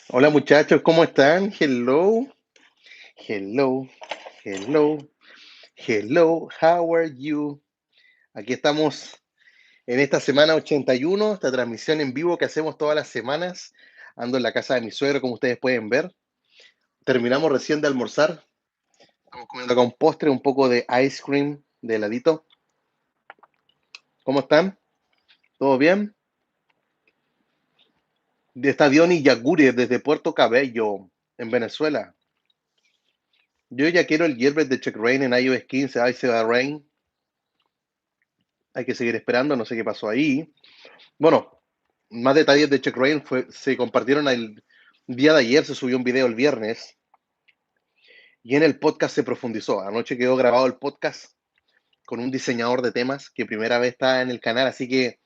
Hola muchachos, ¿cómo están? Hello, hello, hello, hello, how are you? Aquí estamos en esta semana 81, esta transmisión en vivo que hacemos todas las semanas. Ando en la casa de mi suegro, como ustedes pueden ver. Terminamos recién de almorzar. Estamos comiendo acá un postre, un poco de ice cream de heladito. ¿Cómo están? ¿Todo bien? Está Diony Yagure desde Puerto Cabello, en Venezuela. Yo ya quiero el jailbreak de Check Rain en iOS 15. Ahí se va Rain. Hay que seguir esperando, no sé qué pasó ahí. Bueno, más detalles de Check Rain se compartieron el día de ayer, se subió un video el viernes y en el podcast se profundizó. Anoche quedó grabado el podcast con un diseñador de temas que primera vez está en el canal, así que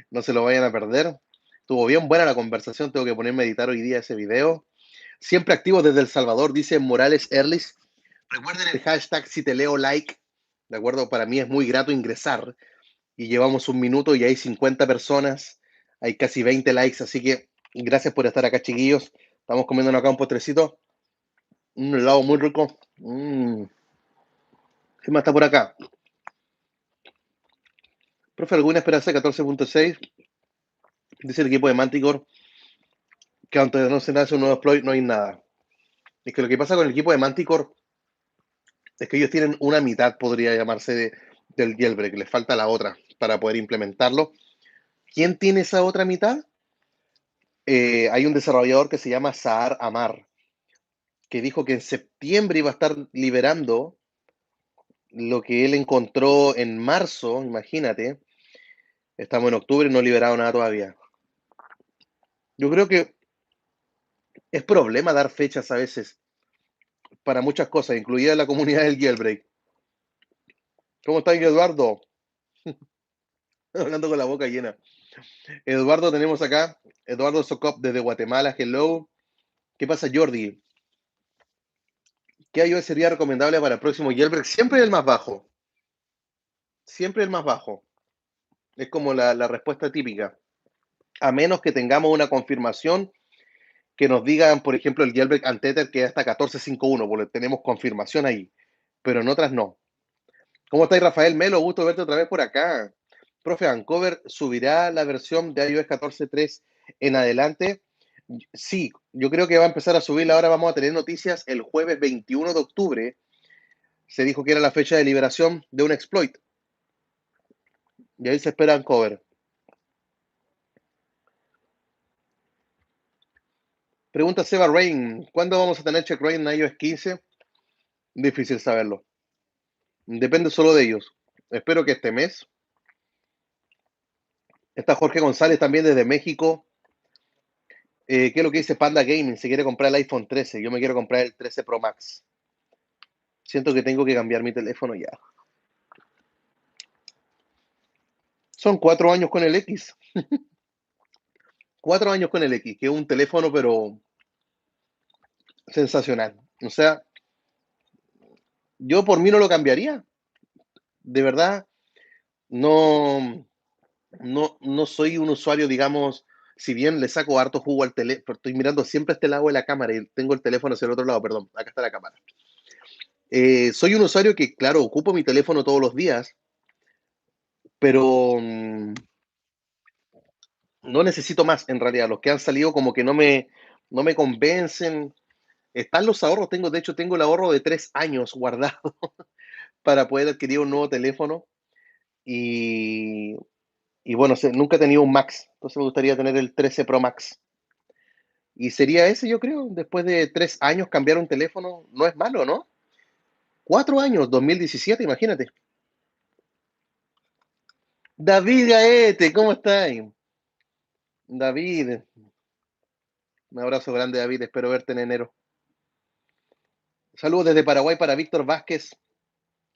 no se lo vayan a perder. Estuvo bien buena la conversación, tengo que ponerme a editar hoy día ese video. Siempre activo desde El Salvador, dice Morales Erlis. Recuerden el hashtag si te leo like, ¿de acuerdo? Para mí es muy grato ingresar y llevamos un minuto y hay 50 personas, hay casi 20 likes, así que gracias por estar acá, chiquillos. Estamos comiendo acá un postrecito, un helado muy rico. ¿Qué más está por acá? Profe, ¿alguna esperanza 14.6? Dice el equipo de Manticore que antes de no se nace un nuevo exploit no hay nada. Es que lo que pasa con el equipo de Manticore es que ellos tienen una mitad, podría llamarse, del jailbreak, les falta la otra para poder implementarlo. ¿Quién tiene esa otra mitad? Hay un desarrollador que se llama Saar Amar, que dijo que en septiembre iba a estar liberando lo que él encontró en marzo, imagínate, estamos en octubre y no ha liberado nada todavía. Yo creo que es problema dar fechas a veces para muchas cosas, incluida la comunidad del jailbreak. ¿Cómo está Eduardo? Hablando con la boca llena. Eduardo tenemos acá, Eduardo Socop desde Guatemala, hello. ¿Qué pasa Jordi? ¿Qué iOS sería recomendable para el próximo jailbreak? Siempre el más bajo, siempre el más bajo. Es como la respuesta típica. A menos que tengamos una confirmación que nos digan, por ejemplo, el jailbreak Untethered que es hasta 14.5.1, porque tenemos confirmación ahí, pero en otras no. ¿Cómo estáis, Rafael Melo? Gusto verte otra vez por acá. Profe, Vancover subirá la versión de iOS 14.3 en adelante. Sí, yo creo que va a empezar a subirla. Ahora vamos a tener noticias el jueves 21 de octubre. Se dijo que era la fecha de liberación de un exploit. Y ahí se espera Vancover. Pregunta Seba Rain, ¿cuándo vamos a tener check rain en iOS 15? Difícil saberlo. Depende solo de ellos. Espero que este mes. Está Jorge González también desde México. ¿Qué es lo que dice Panda Gaming? Se quiere comprar el iPhone 13. Yo me quiero comprar el 13 Pro Max. Siento que tengo que cambiar mi teléfono ya. Son 4 años con el X. 4 años con el X, que es un teléfono, pero sensacional. O sea, yo por mí no lo cambiaría. De verdad, no, no soy un usuario, digamos, si bien le saco harto jugo al teléfono, estoy mirando siempre a este lado de la cámara y tengo el teléfono hacia el otro lado, perdón, acá está la cámara. Soy un usuario que, claro, ocupo mi teléfono todos los días, pero no necesito más en realidad. Los que han salido como que no me convencen. Están los ahorros, de hecho, tengo el ahorro de 3 años guardado para poder adquirir un nuevo teléfono y, y bueno, nunca he tenido un Max, entonces me gustaría tener el 13 Pro Max. Y sería ese, yo creo, después de 3 años cambiar un teléfono, no es malo, ¿no? 4 años, 2017, imagínate. David Gaete, ¿cómo estás? David, un abrazo grande, David, espero verte en enero. Saludos desde Paraguay para Víctor Vázquez.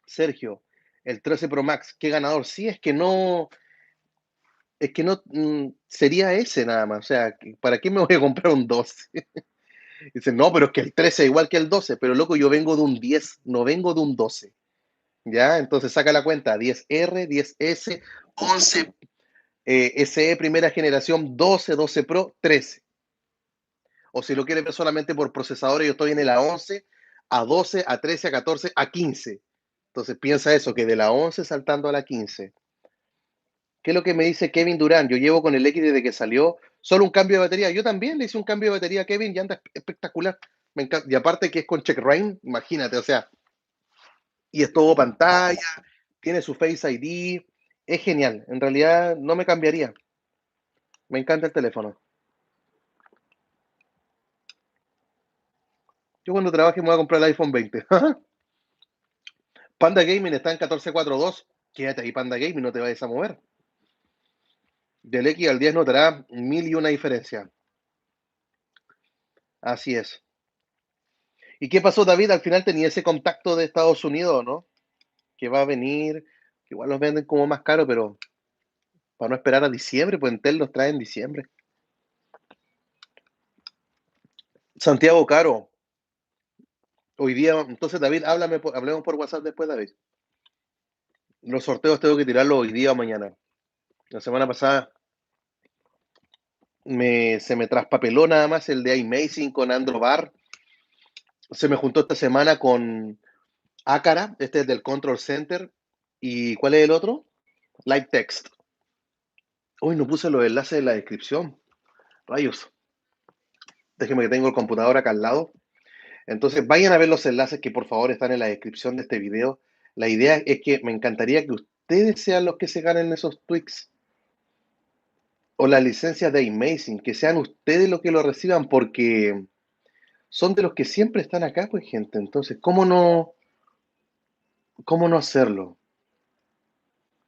Sergio, el 13 Pro Max, qué ganador. Sí, es que no sería ese nada más. O sea, ¿para qué me voy a comprar un 12? Dicen, no, pero es que el 13 es igual que el 12. Pero loco, yo vengo de un 10, no vengo de un 12. ¿Ya? Entonces saca la cuenta, 10R, 10S, 11, SE primera generación, 12, 12 Pro, 13. O si lo quiere ver solamente por procesadores, yo estoy en el A11, A12, A13, A14, A15. Entonces piensa eso, que de la 11 saltando a la 15. ¿Qué es lo que me dice Kevin Durán? Yo llevo con el X desde que salió, solo un cambio de batería. Yo también le hice un cambio de batería a Kevin y anda espectacular. Me encanta. Y aparte que es con Check Rain, imagínate, o sea, y es todo pantalla, tiene su Face ID, es genial. En realidad no me cambiaría. Me encanta el teléfono. Yo cuando trabaje me voy a comprar el iPhone 20. Panda Gaming está en 1442. Quédate ahí, Panda Gaming, no te vayas a mover. Del X al 10 notará mil y una diferencia. Así es. ¿Y qué pasó, David? Al final tenía ese contacto de Estados Unidos, ¿no? Que va a venir, que igual los venden como más caro, pero para no esperar a diciembre, pues Entel los trae en diciembre. Santiago Caro, hoy día, entonces David, hablemos por WhatsApp después, David. Los sorteos tengo que tirarlos hoy día o mañana. La semana pasada se me traspapeló nada más el de iMazing con Andro Bar. Se me juntó esta semana con Acara, este es del Control Center. ¿Y cuál es el otro? Live Text. Hoy no puse los enlaces en la descripción. Rayos. Déjeme que tengo el computador acá al lado. Entonces, vayan a ver los enlaces que por favor están en la descripción de este video. La idea es que me encantaría que ustedes sean los que se ganen esos tweaks o las licencias de iMazing, que sean ustedes los que lo reciban, porque son de los que siempre están acá, pues, gente. Entonces, cómo no hacerlo?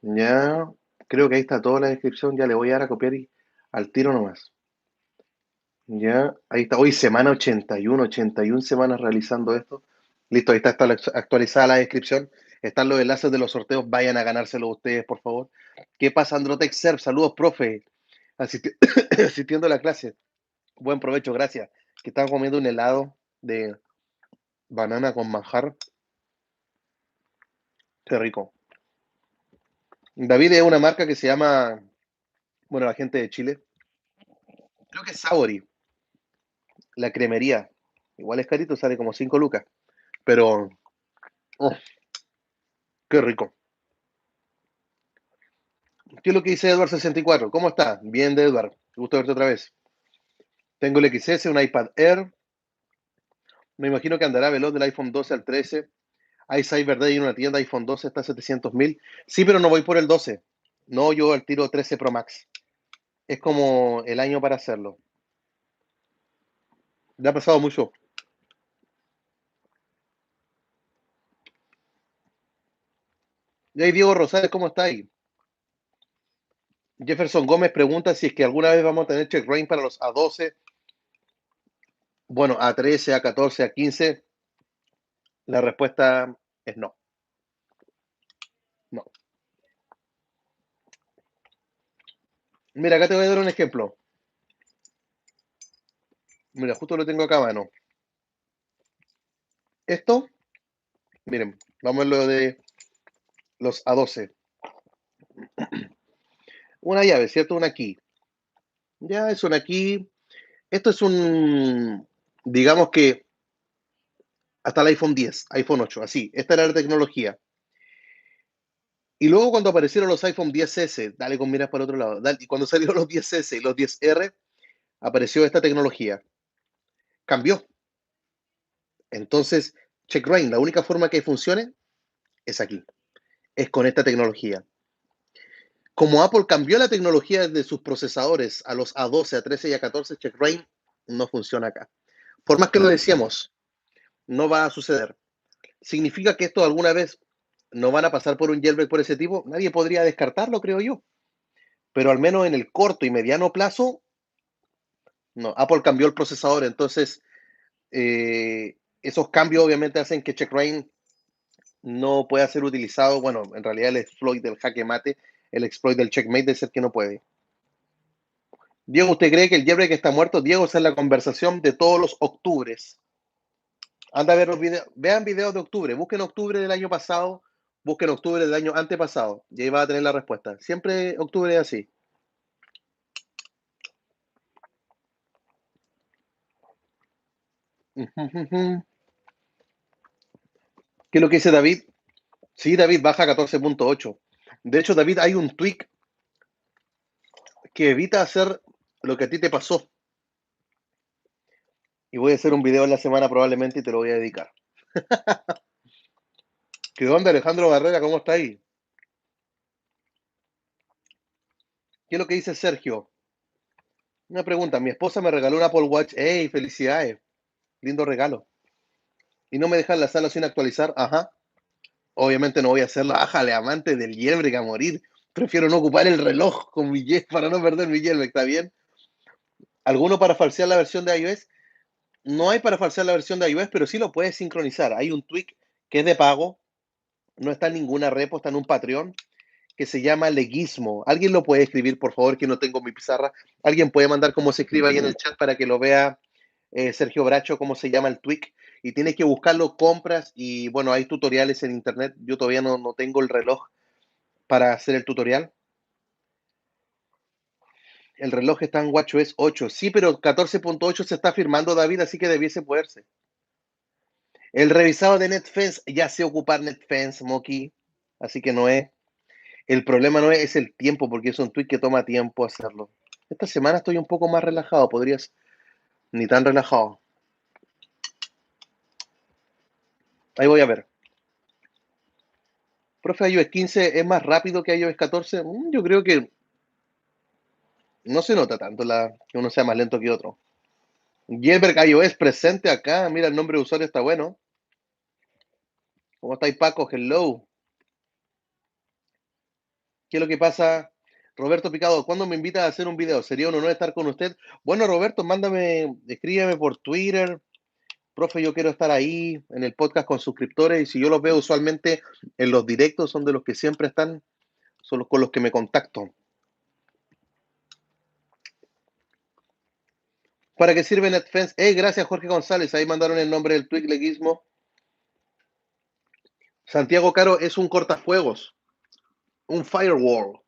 Ya, creo que ahí está toda la descripción. Ya le voy a dar a copiar y al tiro nomás. Ya, ahí está. Hoy semana 81 semanas realizando esto. Listo, ahí está actualizada la descripción. Están los enlaces de los sorteos. Vayan a ganárselo ustedes, por favor. ¿Qué pasa, Androtech Serv? Saludos, profe. Asisti- Asistiendo a la clase. Buen provecho, gracias. Que están comiendo un helado de banana con manjar. Qué rico. David es una marca que se llama, bueno, la gente de Chile. Creo que es Sabori, la cremería. Igual es carito, sale como 5 lucas. Pero, oh, qué rico. ¿Qué es lo que dice Edward64? ¿Cómo está? Bien, de Edward. Gusto verte otra vez. Tengo el XS, un iPad Air. Me imagino que andará veloz del iPhone 12 al 13. Hay Cyber Day en una tienda, iPhone 12 está a 700.000. Sí, pero no voy por el 12. No, yo al tiro 13 Pro Max. Es como el año para hacerlo. Le ha pasado mucho. Y ahí Diego Rosales, ¿cómo está ahí? Jefferson Gómez pregunta si es que alguna vez vamos a tener check rain para los A12. Bueno, A13, A14, A15. La respuesta es no. No. Mira, acá te voy a dar un ejemplo. Mira, justo lo tengo acá a mano. Esto, miren, vamos a lo de los A12. Una llave, ¿cierto? Una key. Ya es una key. Esto es digamos que hasta el iPhone 10, iPhone 8, así. Esta era la tecnología. Y luego cuando aparecieron los iPhone 10S, dale con miras para el otro lado, y cuando salieron los 10S y los 10R, apareció esta tecnología. Cambió. Entonces, CheckRain, la única forma que funcione es aquí, es con esta tecnología. Como Apple cambió la tecnología de sus procesadores a los A12, A13 y A14, CheckRain no funciona acá. Por más que lo decíamos, no va a suceder. ¿Significa que esto alguna vez no van a pasar por un jailbreak por ese tipo? Nadie podría descartarlo, creo yo. Pero al menos en el corto y mediano plazo, no. Apple cambió el procesador, entonces esos cambios obviamente hacen que CheckRain no pueda ser utilizado. Bueno, en realidad el exploit del jaque mate, el exploit del checkmate debe ser que no puede. Diego, ¿usted cree que el jailbreak está muerto? Diego, esa es la conversación de todos los octubres. Anda a ver los videos, vean videos de octubre, busquen octubre del año pasado, busquen octubre del año antepasado, y ahí va a tener la respuesta. Siempre octubre es así. ¿Qué es lo que dice David? Sí, David baja a 14.8. De hecho, David, hay un tweak que evita hacer lo que a ti te pasó. Y voy a hacer un video en la semana probablemente y te lo voy a dedicar. ¿Qué onda, Alejandro Barrera? ¿Cómo está ahí? ¿Qué es lo que dice Sergio? Una pregunta. Mi esposa me regaló un Apple Watch. ¡Ey, felicidades! Lindo regalo. Y no me dejan la sala sin actualizar. Ajá. Obviamente no voy a hacer la ájale, amante del jailbreak a morir. Prefiero no ocupar el reloj con mi para no perder mi jailbreak, ¿está bien? ¿Alguno para falsear la versión de iOS? No hay para falsear la versión de iOS, pero sí lo puedes sincronizar. Hay un tweak que es de pago, no está en ninguna repo, está en un Patreon, que se llama Leguismo. ¿Alguien lo puede escribir, por favor, que no tengo mi pizarra? ¿Alguien puede mandar cómo se escribe ahí en el chat para que lo vea Sergio Bracho, cómo se llama el tweak? Y tienes que buscarlo, compras, y bueno, hay tutoriales en internet. Yo todavía no tengo el reloj para hacer el tutorial. El reloj está en WatchOS 8. Sí, pero 14.8 se está firmando, David, así que debiese poderse. El revisado de NetFence, ya sé ocupar NetFence, Moki, así que no es. El problema no es el tiempo, porque es un tweet que toma tiempo hacerlo. Esta semana estoy un poco más relajado, podrías, ni tan relajado. Ahí voy a ver. Profe, iOS 15 es más rápido que iOS 14. Yo creo que no se nota tanto que uno sea más lento que otro. Jailbreak iOS presente acá. Mira, el nombre de usuario está bueno. ¿Cómo estáis, Paco? Hello. ¿Qué es lo que pasa? Roberto Picado, ¿cuándo me invitas a hacer un video? Sería un honor estar con usted. Bueno, Roberto, mándame, escríbeme por Twitter. Profe, yo quiero estar ahí en el podcast con suscriptores y si yo los veo usualmente en los directos, son de los que siempre están, son los con los que me contacto. ¿Para qué sirve NetFence? Gracias Jorge González, ahí mandaron el nombre del tweet leguismo. Santiago Caro es un cortafuegos, un firewall,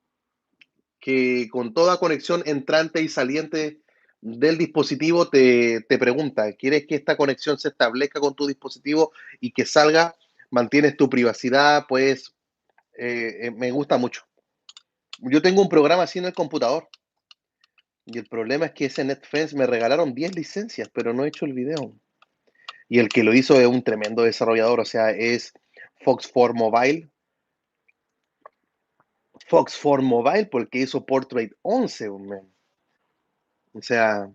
que con toda conexión entrante y saliente del dispositivo te pregunta, ¿quieres que esta conexión se establezca con tu dispositivo y que salga? ¿Mantienes tu privacidad? Pues me gusta mucho. Yo tengo un programa así en el computador y el problema es que ese NetFence me regalaron 10 licencias, pero no he hecho el video. Y el que lo hizo es un tremendo desarrollador, o sea, es Fox 4 Mobile. Fox 4 Mobile porque hizo Portrait 11, man. O sea,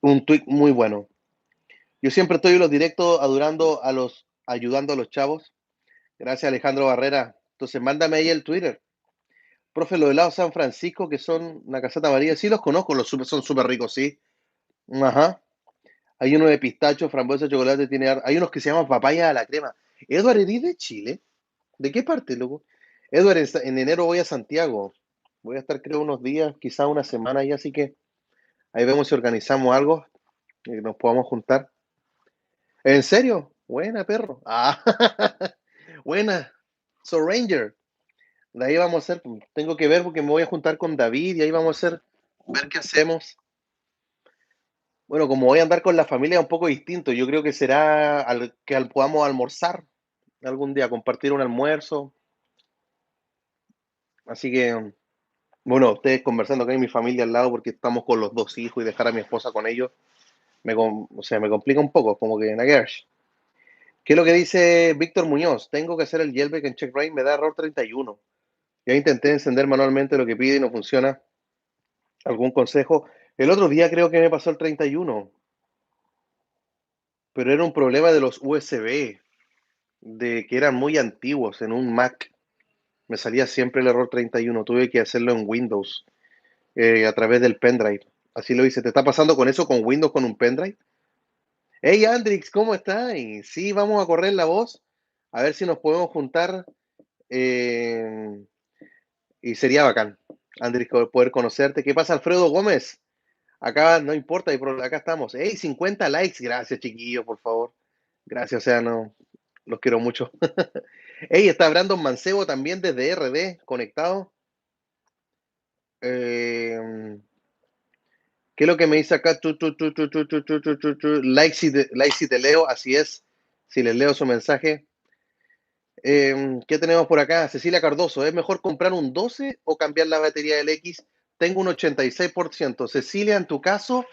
un tweet muy bueno. Yo siempre estoy en los directos ayudando a los chavos. Gracias, Alejandro Barrera. Entonces, mándame ahí el Twitter. Profe, los helados San Francisco, que son una caseta amarilla, sí los conozco, son súper ricos, sí. Ajá. Hay uno de pistacho, frambuesa, chocolate, hay unos que se llaman papaya a la crema. Edward, ¿eres de Chile? ¿De qué parte, loco? Edward, en enero voy a Santiago. Voy a estar, creo, unos días, quizá una semana ahí, así que ahí vemos si organizamos algo y nos podamos juntar. ¿En serio? Buena, perro. Ah, buena. So Ranger. De ahí vamos a hacer, tengo que ver porque me voy a juntar con David y ahí vamos a hacer, ver qué hacemos. Bueno, como voy a andar con la familia un poco distinto, yo creo que será podamos almorzar algún día, compartir un almuerzo. Así que, bueno, ustedes conversando acá y mi familia al lado porque estamos con los dos hijos y dejar a mi esposa con ellos, o sea, me complica un poco, como que en ¿Qué es lo que dice Víctor Muñoz? Tengo que hacer el jailbreak en CheckRain, me da error 31. Ya intenté encender manualmente lo que pide y no funciona. ¿Algún consejo? El otro día creo que me pasó el 31, pero era un problema de los USB, de que eran muy antiguos en un Mac. Me salía siempre el error 31. Tuve que hacerlo en Windows a través del pendrive. Así lo hice. ¿Te está pasando con eso, con Windows, con un pendrive? Hey, Andrix, ¿cómo estás? Y sí, vamos a correr la voz, a ver si nos podemos juntar. eh, y sería bacán, Andrix, poder conocerte. ¿Qué pasa, Alfredo Gómez? Acá no importa, acá estamos. Hey, 50 likes. Gracias, chiquillos, por favor. Gracias, o sea, no, los quiero mucho. Hey, está Brandon Mancebo también desde RD, conectado. Eh, ¿Qué es lo que me dice acá? Like si te leo, así es. Si les leo su mensaje. ¿Qué tenemos por acá? Cecilia Cardoso, ¿es mejor comprar un 12 o cambiar la batería del X? Tengo un 86%. Cecilia, en tu caso,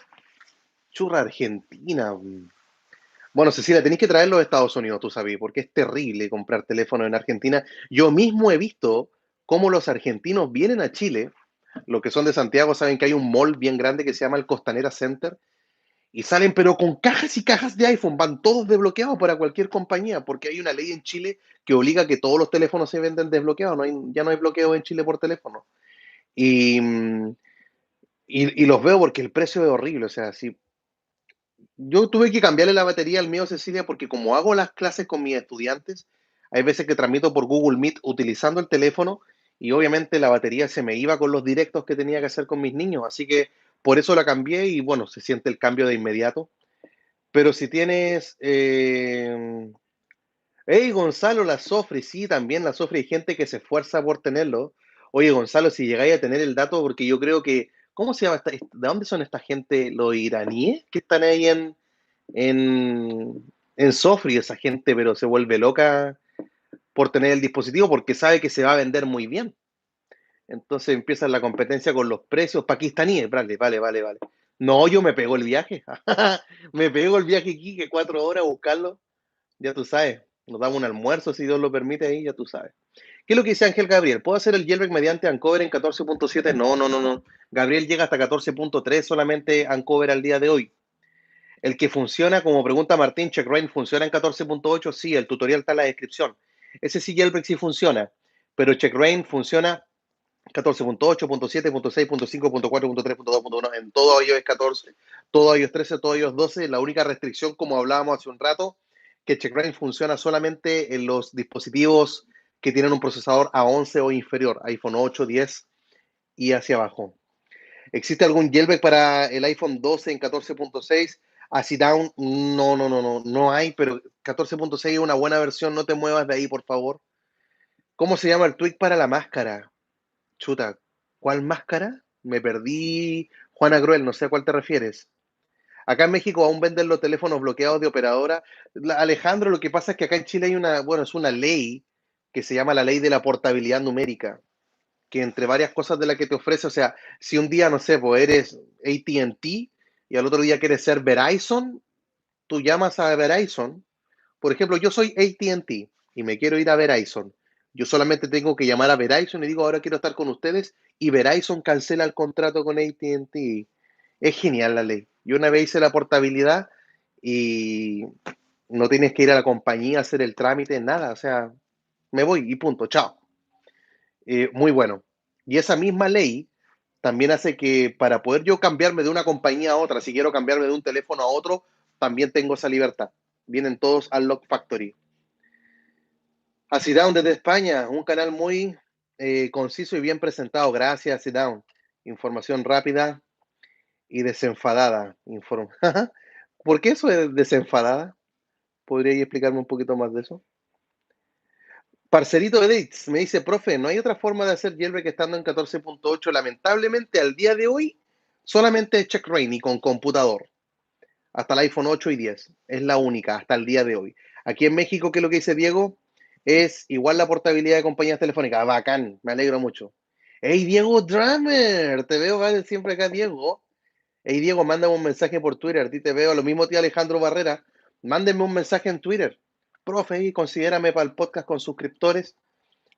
churra Argentina. Bueno, Cecilia, tenéis que traerlo de Estados Unidos, tú sabes, porque es terrible comprar teléfonos en Argentina. Yo mismo he visto cómo los argentinos vienen a Chile, los que son de Santiago saben que hay un mall bien grande que se llama el Costanera Center, y salen pero con cajas y cajas de iPhone, van todos desbloqueados para cualquier compañía, porque hay una ley en Chile que obliga a que todos los teléfonos se venden desbloqueados, ya no hay bloqueo en Chile por teléfono. Y, y los veo porque el precio es horrible, o sea, si yo tuve que cambiarle la batería al mío, Cecilia, porque como hago las clases con mis estudiantes, hay veces que transmito por Google Meet utilizando el teléfono y obviamente la batería se me iba con los directos que tenía que hacer con mis niños, así que por eso la cambié y bueno, se siente el cambio de inmediato. Pero si tienes... hey, Gonzalo, la Sofri, sí, también la Sofri, hay gente que se esfuerza por tenerlo. Oye, Gonzalo, si llegáis a tener el dato, porque yo creo que... ¿Cómo se llama ¿De dónde son esta gente, los iraníes que están ahí en Sofri? Esa gente, pero se vuelve loca por tener el dispositivo porque sabe que se va a vender muy bien. Entonces empieza la competencia con los precios pakistaníes. Vale. No, yo me pego el viaje. Me pego el viaje aquí, que 4 horas a buscarlo. Ya tú sabes. Nos damos un almuerzo, si Dios lo permite, ahí ya tú sabes. ¿Qué es lo que dice Ángel Gabriel? ¿Puedo hacer el jailbreak mediante Uncover en 14.7? No. Gabriel llega hasta 14.3 solamente Uncover al día de hoy. El que funciona, como pregunta Martín, CheckRain, ¿funciona en 14.8? Sí, el tutorial está en la descripción. Ese sí, jailbreak sí funciona, pero CheckRain funciona 14.8.7.6.5.4.3.2.1 en todo iOS 14, todo iOS 13, todo iOS 12. La única restricción, como hablábamos hace un rato, que CheckRain funciona solamente en los dispositivos que tienen un procesador A11 o inferior, iPhone 8, 10 y hacia abajo. ¿Existe algún jailbreak para el iPhone 12 en 14.6? Así down, no hay, pero 14.6 es una buena versión, no te muevas de ahí, por favor. ¿Cómo se llama el tweak para la máscara? Chuta, ¿cuál máscara? Me perdí, Juana Gruel, no sé a cuál te refieres. Acá en México aún venden los teléfonos bloqueados de operadora. Alejandro, lo que pasa es que acá en Chile hay es una ley que se llama la ley de la portabilidad numérica, que entre varias cosas de las que te ofrece, o sea, si un día, no sé, pues eres AT&T y al otro día quieres ser Verizon, tú llamas a Verizon. Por ejemplo, yo soy AT&T y me quiero ir a Verizon. Yo solamente tengo que llamar a Verizon y digo, ahora quiero estar con ustedes, y Verizon cancela el contrato con AT&T. Es genial la ley. Yo una vez hice la portabilidad y no tienes que ir a la compañía a hacer el trámite, nada. O sea, me voy y punto, chao. Muy bueno. Y esa misma ley también hace que para poder yo cambiarme de una compañía a otra, si quiero cambiarme de un teléfono a otro, también tengo esa libertad. Vienen todos al Lock Factory. A Down desde España, un canal muy conciso y bien presentado. Gracias, Down. Información rápida y desenfadada. ¿Por qué eso es desenfadada? ¿Podríais explicarme un poquito más de eso? Parcerito de Dates me dice, profe, ¿no hay otra forma de hacer jailbreak estando en 14.8? Lamentablemente, al día de hoy, solamente CheckRain y con computador. Hasta el iPhone 8 y 10. Es la única, hasta el día de hoy. Aquí en México, ¿qué es lo que dice Diego? Es igual la portabilidad de compañías telefónicas. Bacán, me alegro mucho. Hey, Diego Drummer, te veo ¿vale? Siempre acá, Diego. Hey, Diego, mándame un mensaje por Twitter. A ti te veo. Lo mismo tío Alejandro Barrera. Mándenme un mensaje en Twitter. Profe, considérame para el podcast con suscriptores.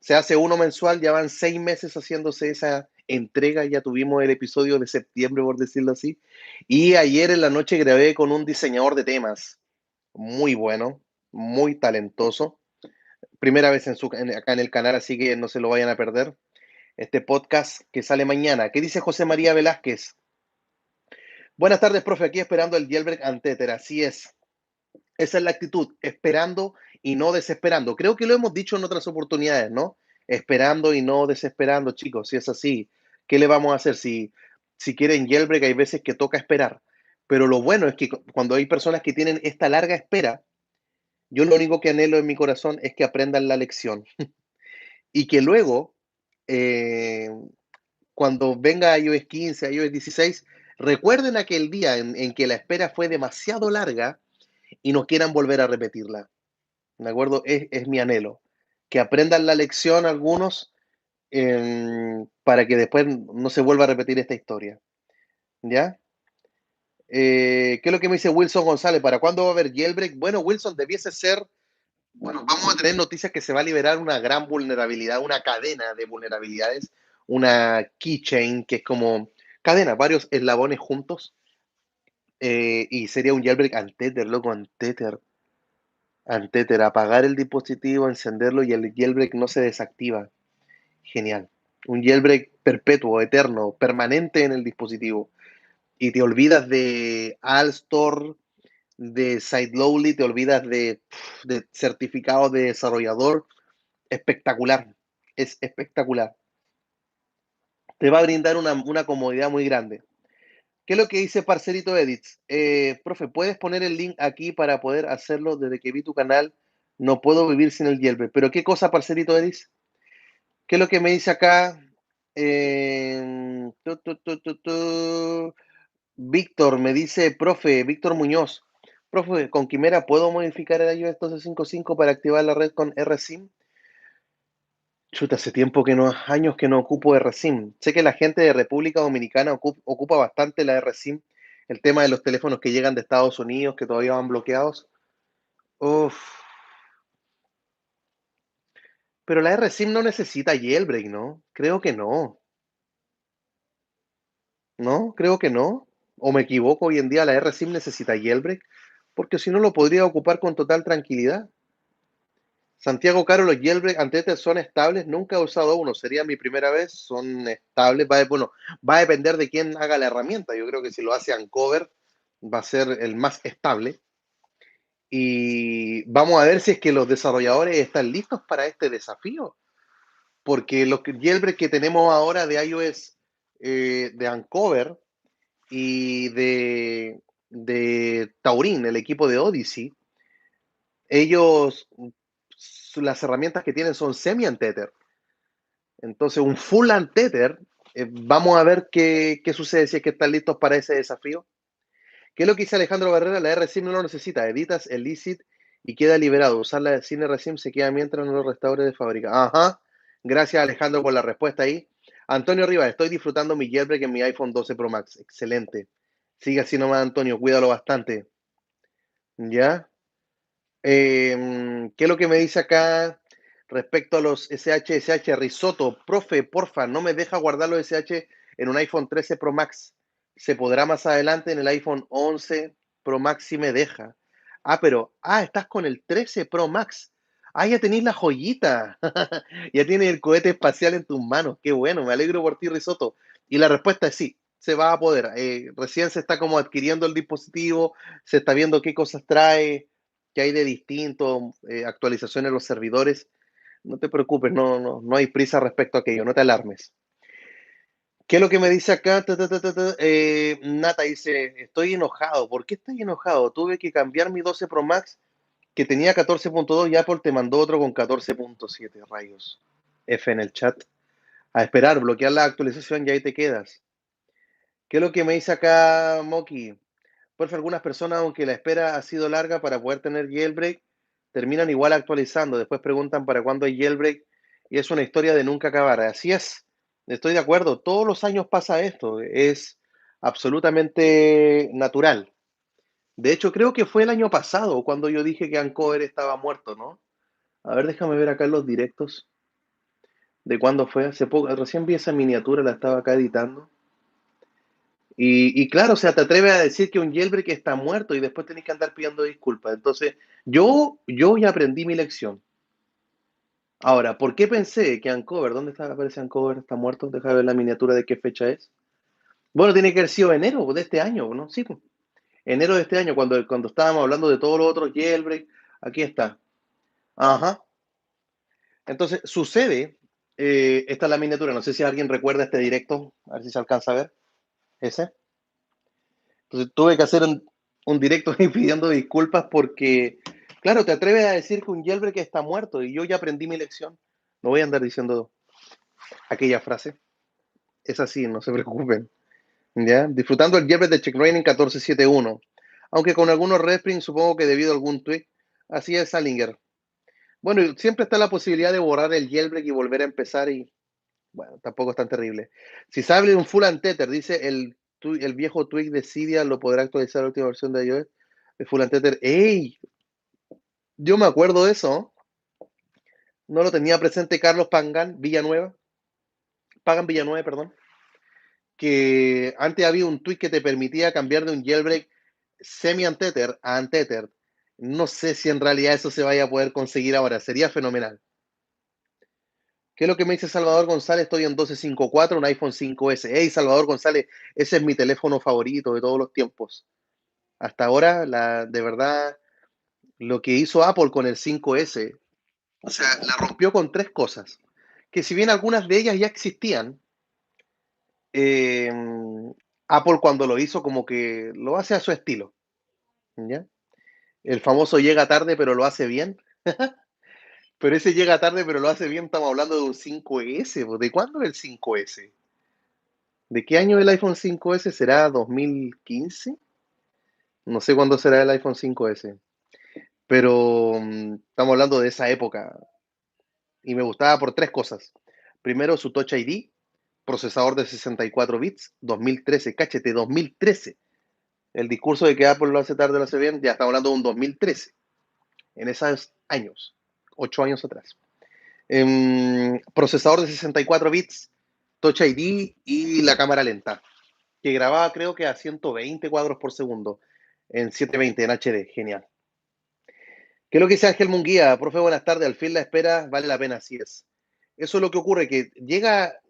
Se hace uno mensual, ya van 6 meses haciéndose esa entrega, ya tuvimos el episodio de septiembre, por decirlo así, y ayer en la noche grabé con un diseñador de temas, muy bueno, muy talentoso, primera vez acá en el canal, así que no se lo vayan a perder, este podcast que sale mañana. ¿Qué dice José María Velázquez? Buenas tardes, profe, aquí esperando el jailbreak Anteter, así es. Esa es la actitud, esperando y no desesperando. Creo que lo hemos dicho en otras oportunidades, ¿no? Esperando y no desesperando, chicos. Si es así, ¿qué le vamos a hacer? Si quieren jailbreak, hay veces que toca esperar. Pero lo bueno es que cuando hay personas que tienen esta larga espera, yo lo único que anhelo en mi corazón es que aprendan la lección y que luego, eh, cuando venga iOS 15, iOS 16, recuerden aquel día en que la espera fue demasiado larga y no quieran volver a repetirla. ¿De acuerdo? Es mi anhelo. Que aprendan la lección algunos para que después no se vuelva a repetir esta historia. ¿Ya? ¿Qué es lo que me dice Wilson González? ¿Para cuándo va a haber jailbreak? Bueno, Wilson, debiese ser. Bueno, vamos a tener noticias que se va a liberar una gran vulnerabilidad, una cadena de vulnerabilidades, una keychain que es como cadena, varios eslabones juntos, y sería un jailbreak Untether, loco, Untether, apagar el dispositivo, encenderlo y el jailbreak no se desactiva. Genial. Un jailbreak perpetuo, eterno, permanente en el dispositivo. Y te olvidas de Alstor, de Sidelowly, te olvidas de certificados de desarrollador. Espectacular, es espectacular. Te va a brindar una comodidad muy grande. ¿Qué es lo que dice Parcerito Edits? Profe, ¿puedes poner el link aquí para poder hacerlo desde que vi tu canal? No puedo vivir sin el jailbreak. ¿Pero qué cosa, Parcerito Edits? ¿Qué es lo que me dice acá? Víctor, me dice, profe, Víctor Muñoz. Profe, con Quimera, ¿puedo modificar el iOS 12.5.5 para activar la red con RSIM? Chuta, hace tiempo que no, años que no ocupo RSIM. Sé que la gente de República Dominicana ocupa bastante la RSIM. El tema de los teléfonos que llegan de Estados Unidos, que todavía van bloqueados. Uf. Pero la RSIM no necesita jailbreak, ¿no? Creo que no. ¿No? Creo que no. O me equivoco, hoy en día la RSIM necesita jailbreak, porque si no lo podría ocupar con total tranquilidad. Santiago Caro, los jailbreak antes son estables, nunca he usado uno, sería mi primera vez, son estables, bueno, va a depender de quién haga la herramienta, yo creo que si lo hace Uncover va a ser el más estable y vamos a ver si es que los desarrolladores están listos para este desafío, porque los jailbreak que tenemos ahora de iOS, de Uncover y de Taurin, el equipo de Odyssey, ellos, las herramientas que tienen son semi-untethered. Entonces, un full untether, vamos a ver qué sucede si es que están listos para ese desafío. ¿Qué es lo que dice Alejandro Barrera? La RSIM no lo necesita. Editas el licit y queda liberado. Usarla sin RSIM se queda mientras no lo restaure de fábrica. Ajá. Gracias, Alejandro, por la respuesta ahí. Antonio Rivas, estoy disfrutando mi jailbreak en mi iPhone 12 Pro Max. Excelente. Sigue así nomás, Antonio. Cuídalo bastante. ¿Ya? ¿Qué es lo que me dice acá respecto a los SH Risotto? Profe, porfa, no me deja guardar los SH en un iPhone 13 Pro Max. Se podrá más adelante en el iPhone 11 Pro Max si me deja. Estás con el 13 Pro Max. Ya tenéis la joyita. Ya tienes el cohete espacial en tus manos. Qué bueno, me alegro por ti, Risotto. Y la respuesta es sí, se va a poder. Recién se está como adquiriendo el dispositivo, se está viendo qué cosas trae, que hay de distinto, actualizaciones en los servidores. No te preocupes, no hay prisa respecto a aquello, no te alarmes. ¿Qué es lo que me dice acá? Nata dice, estoy enojado. ¿Por qué estoy enojado? Tuve que cambiar mi 12 Pro Max que tenía 14.2 y Apple te mandó otro con 14.7 rayos. F en el chat. A esperar, bloquear la actualización y ahí te quedas. ¿Qué es lo que me dice acá Moki? Por algunas personas, aunque la espera ha sido larga para poder tener jailbreak, terminan igual actualizando. Después preguntan para cuándo hay jailbreak y es una historia de nunca acabar. Así es, estoy de acuerdo. Todos los años pasa esto. Es absolutamente natural. De hecho, creo que fue el año pasado cuando yo dije que Ancover estaba muerto, ¿no? A ver, déjame ver acá en los directos de cuándo fue. Hace poco, recién vi esa miniatura, la estaba acá editando. Y claro, o sea, te atreves a decir que un jailbreak está muerto y después tenés que andar pidiendo disculpas. Entonces, yo ya aprendí mi lección. Ahora, ¿por qué pensé que Uncover, dónde está, aparece Uncover, está muerto? Deja ver la miniatura de qué fecha es. Bueno, tiene que haber sido enero de este año, ¿no? Sí, pues, enero de este año, cuando estábamos hablando de todos los otros jailbreak. Aquí está. Ajá. Entonces, sucede, esta es la miniatura, no sé si alguien recuerda este directo, a ver si se alcanza a ver, ese. Entonces tuve que hacer un directo ahí pidiendo disculpas porque, claro, te atreves a decir que un jailbreak está muerto y yo ya aprendí mi lección. No voy a andar diciendo aquella frase. Es así, no se preocupen. ¿Ya? Disfrutando el jailbreak de Checkra en 14.7.1, aunque con algunos resprints, supongo que debido a algún tweak. Así es, Salinger. Bueno, y siempre está la posibilidad de borrar el jailbreak y volver a empezar y, bueno, tampoco es tan terrible. Si sale un full untether, dice el viejo tweak de Cydia lo podrá actualizar la última versión de iOS. El full untether. ¡Ey! Yo me acuerdo de eso. No lo tenía presente Carlos Villanueva. Pagan Villanueva, perdón. Que antes había un tweak que te permitía cambiar de un jailbreak semi-untether a untether. No sé si en realidad eso se vaya a poder conseguir ahora. Sería fenomenal. ¿Qué es lo que me dice Salvador González? Estoy en 12.5.4, un iPhone 5S. Hey, Salvador González, ese es mi teléfono favorito de todos los tiempos. Hasta ahora, de verdad, lo que hizo Apple con el 5S, o sea, la rompió con tres cosas. Que si bien algunas de ellas ya existían, eh, Apple cuando lo hizo como que lo hace a su estilo. ¿Ya? El famoso llega tarde pero lo hace bien. Pero ese llega tarde pero lo hace bien, estamos hablando de un 5S. ¿De cuándo es el 5S? ¿De qué año el iPhone 5S? ¿Será 2015? No sé cuándo será el iPhone 5S. Pero estamos hablando de esa época. Y me gustaba por tres cosas. Primero, su Touch ID, procesador de 64 bits, 2013. Cáchete, 2013. El discurso de que Apple lo hace tarde, lo hace bien, ya estamos hablando de un 2013. En esos años. 8 años atrás. Procesador de 64 bits, Touch ID y la cámara lenta, que grababa creo que a 120 cuadros por segundo en 720 en HD. Genial. ¿Qué es lo que dice Ángel Munguía? Profe, buenas tardes. Al fin la espera vale la pena, así es. Eso es lo que ocurre, que llega,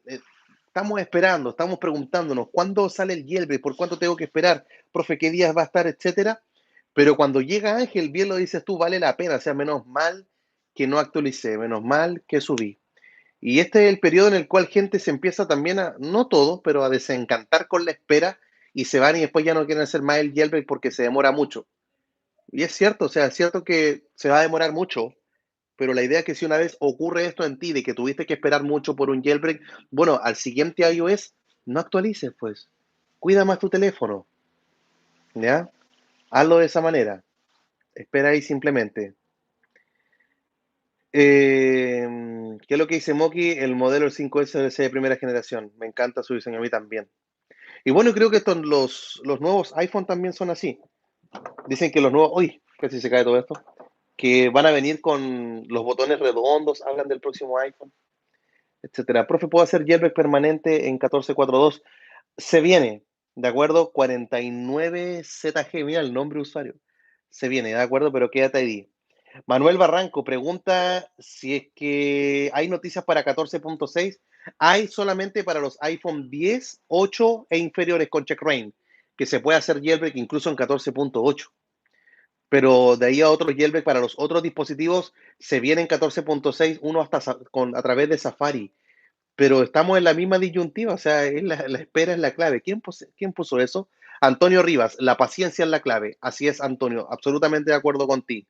estamos esperando, estamos preguntándonos cuándo sale el jailbreak, por cuánto tengo que esperar, profe, qué días va a estar, etcétera. Pero cuando llega Ángel, bien lo dices tú, vale la pena. O sea, menos mal que no actualicé, menos mal que subí. Y este es el periodo en el cual gente se empieza también a, no todo, pero a desencantar con la espera y se van y después ya no quieren hacer más el jailbreak porque se demora mucho. Y es cierto, o sea, es cierto que se va a demorar mucho, pero la idea es que si una vez ocurre esto en ti, de que tuviste que esperar mucho por un jailbreak, bueno, al siguiente iOS no actualices, pues. Cuida más tu teléfono, ¿ya? Hazlo de esa manera. Espera ahí simplemente. ¿Qué es lo que dice Moki? El modelo 5S debe ser de primera generación. Me encanta su diseño, a mí también. Y bueno, creo que los nuevos iPhone también son así. Dicen que los nuevos, uy, casi se cae todo esto, que van a venir con los botones redondos, hablan del próximo iPhone, etcétera. Profe, ¿puedo hacer jailbreak permanente en 14.4.2? Se viene, ¿de acuerdo? 49ZG, mira el nombre de usuario. Se viene, ¿de acuerdo? Pero quédate ahí. Manuel Barranco pregunta si es que hay noticias para 14.6. Hay solamente para los iPhone 10, 8 e inferiores con checkra, que se puede hacer jailbreak incluso en 14.8. Pero de ahí a otros jailbreak para los otros dispositivos se viene en 14.6, uno hasta a través de Safari. Pero estamos en la misma disyuntiva, o sea, la espera es la clave. ¿Quién puso eso? Antonio Rivas, la paciencia es la clave. Así es, Antonio, absolutamente de acuerdo contigo.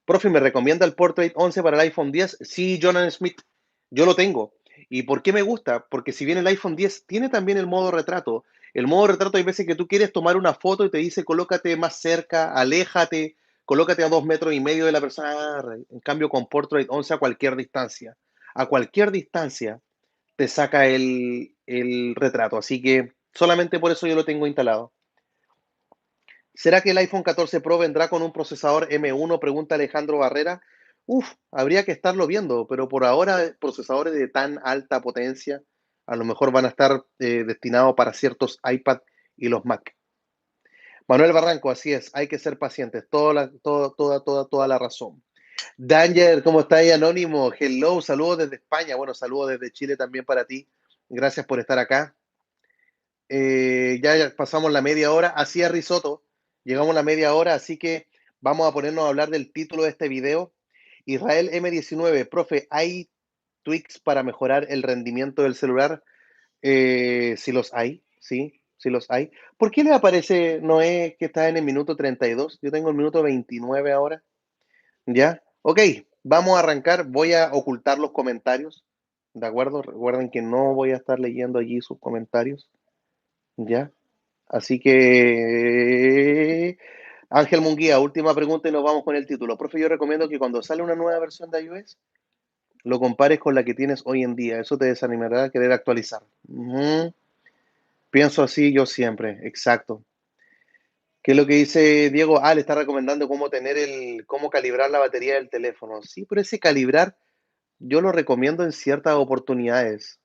Profe, ¿me recomienda el Portrait 11 para el iPhone 10? Sí, Jonathan Smith, yo lo tengo. ¿Y por qué me gusta? Porque si bien el iPhone 10 tiene también el modo retrato, el modo retrato hay veces que tú quieres tomar una foto y te dice colócate más cerca, aléjate, colócate a 2,5 metros de la persona. En cambio, con Portrait 11 a cualquier distancia te saca el retrato. Así que solamente por eso yo lo tengo instalado. ¿Será que el iPhone 14 Pro vendrá con un procesador M1? Pregunta Alejandro Barrera. Uf, habría que estarlo viendo, pero por ahora procesadores de tan alta potencia a lo mejor van a estar destinados para ciertos iPad y los Mac. Manuel Barranco, así es, hay que ser pacientes, toda la razón. Danger, ¿cómo está ahí, Anónimo? Hello, saludos desde España, bueno, saludos desde Chile también para ti. Gracias por estar acá. Ya pasamos la media hora, así es Risotto, llegamos a la media hora, así que vamos a ponernos a hablar del título de este video. Israel M19, profe, ¿hay tweaks para mejorar el rendimiento del celular? Sí los hay, sí los hay. ¿Por qué le aparece Noé que está en el minuto 32? Yo tengo el minuto 29 ahora, ¿ya? Ok, vamos a arrancar, voy a ocultar los comentarios, ¿de acuerdo? Recuerden que no voy a estar leyendo allí sus comentarios, ¿ya? Así que, Ángel Munguía, última pregunta y nos vamos con el título. Profe, yo recomiendo que cuando sale una nueva versión de iOS, lo compares con la que tienes hoy en día. Eso te desanimará a querer actualizar. Pienso así yo siempre, exacto. ¿Qué es lo que dice Diego? Le está recomendando cómo calibrar la batería del teléfono. Sí, pero ese calibrar yo lo recomiendo en ciertas oportunidades.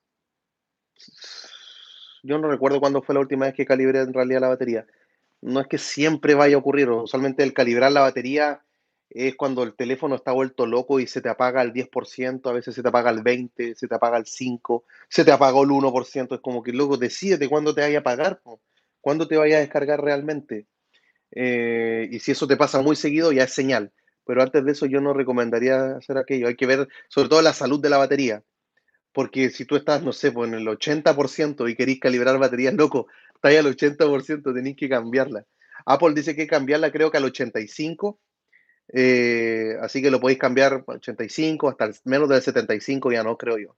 Yo no recuerdo cuándo fue la última vez que calibré en realidad la batería. No es que siempre vaya a ocurrir. Usualmente el calibrar la batería es cuando el teléfono está vuelto loco y se te apaga al 10%, a veces se te apaga al 20%, se te apaga al 5%, se te apagó el 1%. Es como que luego decídete cuándo te vaya a pagar, cuándo te vaya a descargar realmente. Y si eso te pasa muy seguido, ya es señal. Pero antes de eso yo no recomendaría hacer aquello. Hay que ver sobre todo la salud de la batería. Porque si tú estás, no sé, pues en el 80% y querís calibrar baterías, loco, está ahí al 80%, tenéis que cambiarla. Apple dice que cambiarla creo que al 85%, así que lo podéis cambiar al 85, hasta menos del 75, ya no, creo yo.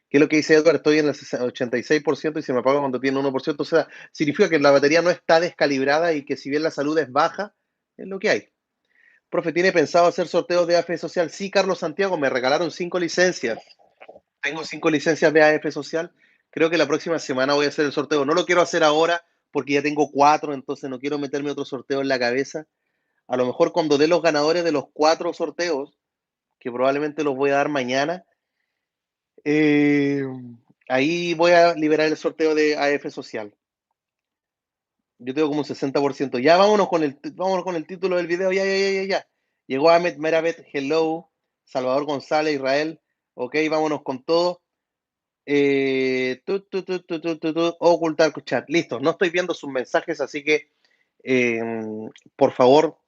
¿Qué es lo que dice Edward? Estoy en el 86% y se me apaga cuando tiene 1%. O sea, significa que la batería no está descalibrada y que si bien la salud es baja, es lo que hay. Profe, ¿tiene pensado hacer sorteos de AF Social? Sí, Carlos Santiago, me regalaron 5 licencias. Tengo 5 licencias de AF Social. Creo que la próxima semana voy a hacer el sorteo. No lo quiero hacer ahora porque ya tengo 4, entonces no quiero meterme otro sorteo en la cabeza. A lo mejor cuando dé los ganadores de los 4 sorteos, que probablemente los voy a dar mañana, eh, ahí voy a liberar el sorteo de AF Social. Yo tengo como un 60%. Ya vámonos con el título del video. Ya. Llegó Ahmed Meravet, hello. Salvador González, Israel. Ok, vámonos con todo. Ocultar chat. Listo, no estoy viendo sus mensajes, así que eh, por favor,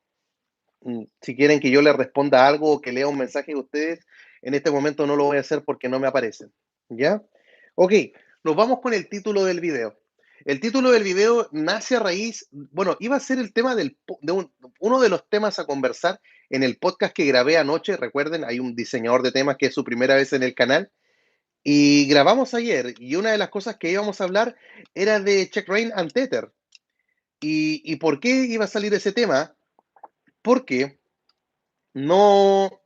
si quieren que yo les responda algo o que lea un mensaje de ustedes, en este momento no lo voy a hacer porque no me aparecen. ¿Ya? Ok, nos vamos con el título del video. El título del video nace a raíz, bueno, iba a ser el tema uno de los temas a conversar en el podcast que grabé anoche. Recuerden, hay un diseñador de temas que es su primera vez en el canal y grabamos ayer, y una de las cosas que íbamos a hablar era de Check Rain and Tether. ¿Y por qué iba a salir ese tema? Porque no,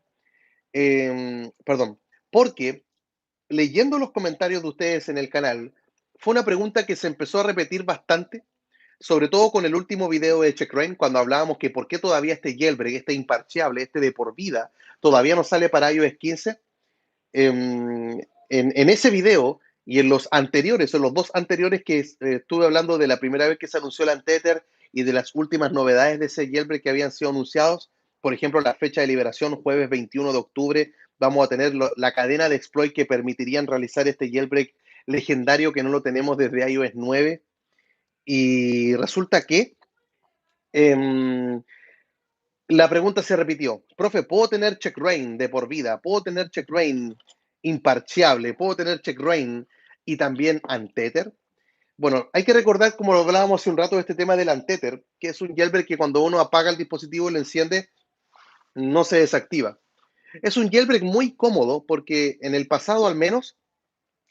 perdón, porque leyendo los comentarios de ustedes en el canal, fue una pregunta que se empezó a repetir bastante, sobre todo con el último video de Check Rain, cuando hablábamos que por qué todavía este jailbreak, este imparciable, este de por vida, todavía no sale para iOS 15. En ese video y en los anteriores, en los dos anteriores que estuve hablando de la primera vez que se anunció la Untether y de las últimas novedades de ese jailbreak que habían sido anunciados, por ejemplo, la fecha de liberación, jueves 21 de octubre, vamos a tener la cadena de exploit que permitirían realizar este jailbreak legendario que no lo tenemos desde iOS 9. Y resulta que eh, la pregunta se repitió. Profe, ¿puedo tener check rain de por vida? ¿Puedo tener check rain imparciable? ¿Puedo tener check rain y también untether? Bueno, hay que recordar, como lo hablábamos hace un rato, de este tema del untether, que es un jailbreak que cuando uno apaga el dispositivo y lo enciende, no se desactiva. Es un jailbreak muy cómodo porque en el pasado al menos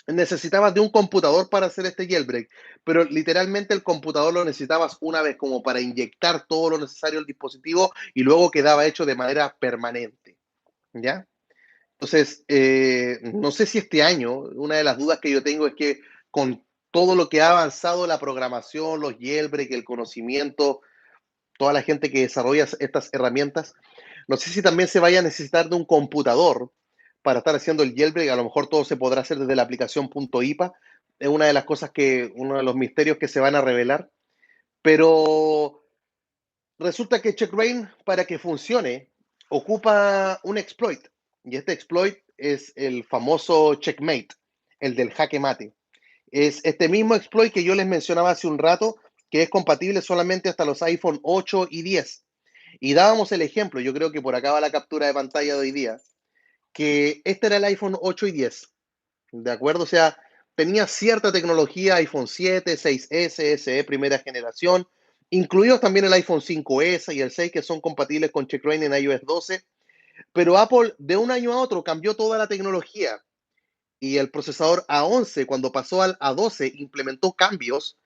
necesitabas de un computador para hacer este jailbreak, pero literalmente el computador lo necesitabas una vez como para inyectar todo lo necesario al dispositivo y luego quedaba hecho de manera permanente, ¿ya? Entonces, no sé si este año, una de las dudas que yo tengo es que con todo lo que ha avanzado la programación, los jailbreak, el conocimiento, toda la gente que desarrolla estas herramientas, no sé si también se vaya a necesitar de un computador para estar haciendo el jailbreak. A lo mejor todo se podrá hacer desde la aplicación .ipa. Es una de las cosas uno de los misterios que se van a revelar. Pero resulta que Checkbrain, para que funcione, ocupa un exploit. Y este exploit es el famoso checkmate, el del jaque mate. Es este mismo exploit que yo les mencionaba hace un rato, que es compatible solamente hasta los iPhone 8 y 10. Y dábamos el ejemplo, yo creo que por acá va la captura de pantalla de hoy día, que este era el iPhone 8 y 10, ¿de acuerdo? O sea, tenía cierta tecnología, iPhone 7, 6S, SE primera generación, incluidos también el iPhone 5S y el 6 que son compatibles con Checkra en iOS 12, pero Apple de un año a otro cambió toda la tecnología y el procesador A11 cuando pasó al A12 implementó cambios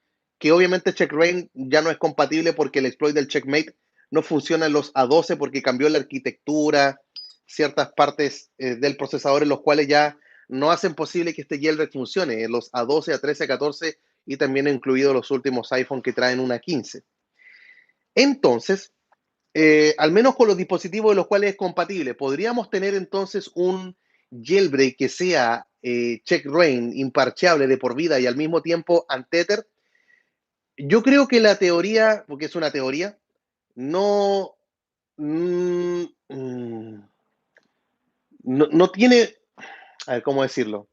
que obviamente checkra ya no es compatible porque el exploit del checkmate no funciona en los A12 porque cambió la arquitectura, ciertas partes del procesador en los cuales ya no hacen posible que este jailbreak funcione, en los A12, A13, A14 y también incluido los últimos iPhone que traen una 15. Entonces, al menos con los dispositivos de los cuales es compatible, podríamos tener entonces un jailbreak que sea check-rain, imparcheable de por vida y al mismo tiempo untether. Yo creo que la teoría, porque es una teoría, no, mm, mm, no tiene, a ver cómo decirlo,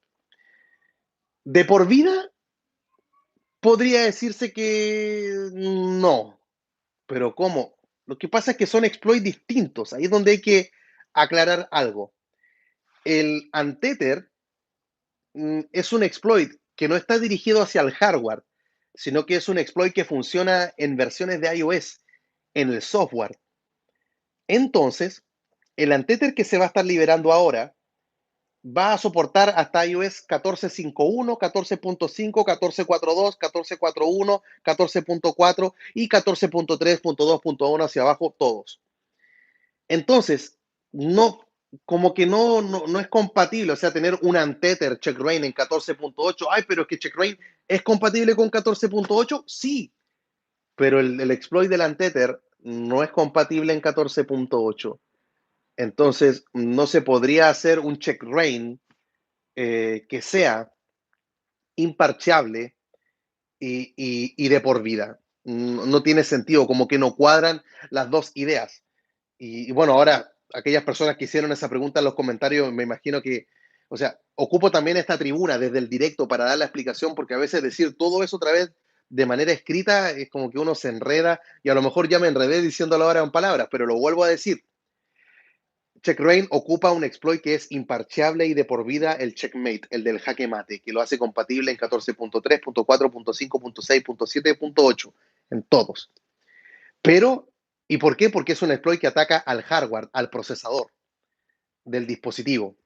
de por vida podría decirse que no, pero ¿cómo? Lo que pasa es que son exploits distintos, ahí es donde hay que aclarar algo. El untether es un exploit que no está dirigido hacia el hardware, sino que es un exploit que funciona en versiones de iOS, en el software. Entonces, el untether que se va a estar liberando ahora va a soportar hasta iOS 14.5.1, 14.5, 14.4.2, 14.4.1, 14.4 y 14.3.2.1 hacia abajo, todos. Entonces, no, como que no es compatible, o sea, tener un untether checkra en 14.8, ay, pero es que checkra es compatible con 14.8, sí, pero el exploit del untether no es compatible en 14.8. Entonces, no se podría hacer un checkra que sea imparchable y de por vida. No tiene sentido, como que no cuadran las dos ideas. Y bueno, ahora, aquellas personas que hicieron esa pregunta en los comentarios, me imagino que, o sea, ocupo también esta tribuna desde el directo para dar la explicación, porque a veces decir todo eso otra vez de manera escrita es como que uno se enreda y a lo mejor ya me enredé diciéndolo ahora en palabras, pero lo vuelvo a decir. Checkra ocupa un exploit que es imparcheable y de por vida el checkmate, el del jaque mate, que lo hace compatible en 14.3.4.5.6.7.8, en todos. Pero, ¿y por qué? Porque es un exploit que ataca al hardware, al procesador del dispositivo.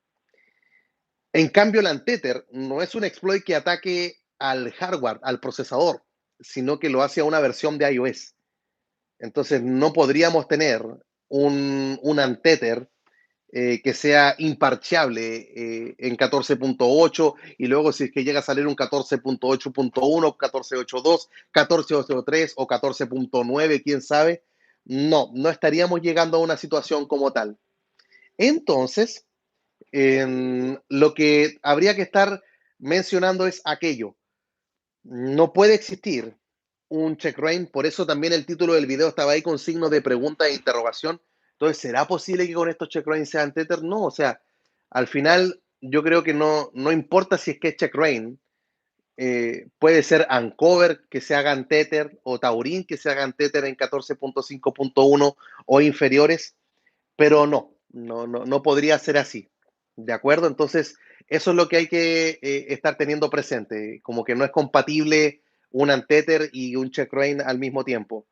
En cambio, el untether no es un exploit que ataque al hardware, al procesador, sino que lo hace a una versión de iOS. Entonces, no podríamos tener un untether que sea imparcheable en 14.8 y luego si es que llega a salir un 14.8.1, 14.8.2, 14.8.3 o 14.9, quién sabe, no estaríamos llegando a una situación como tal. Entonces, lo que habría que estar mencionando es aquello. No puede existir un checkra, por eso también el título del video estaba ahí con signo de pregunta e interrogación. Entonces, ¿será posible que con estos checkra sean tether? No, o sea, al final yo creo que no importa si es que es checkra, puede ser Uncover que se hagan tether o Taurin que se hagan tether en 14.5.1 o inferiores, pero no podría ser así. ¿De acuerdo? Entonces, eso es lo que hay que estar teniendo presente, como que no es compatible un untether y un checkra al mismo tiempo.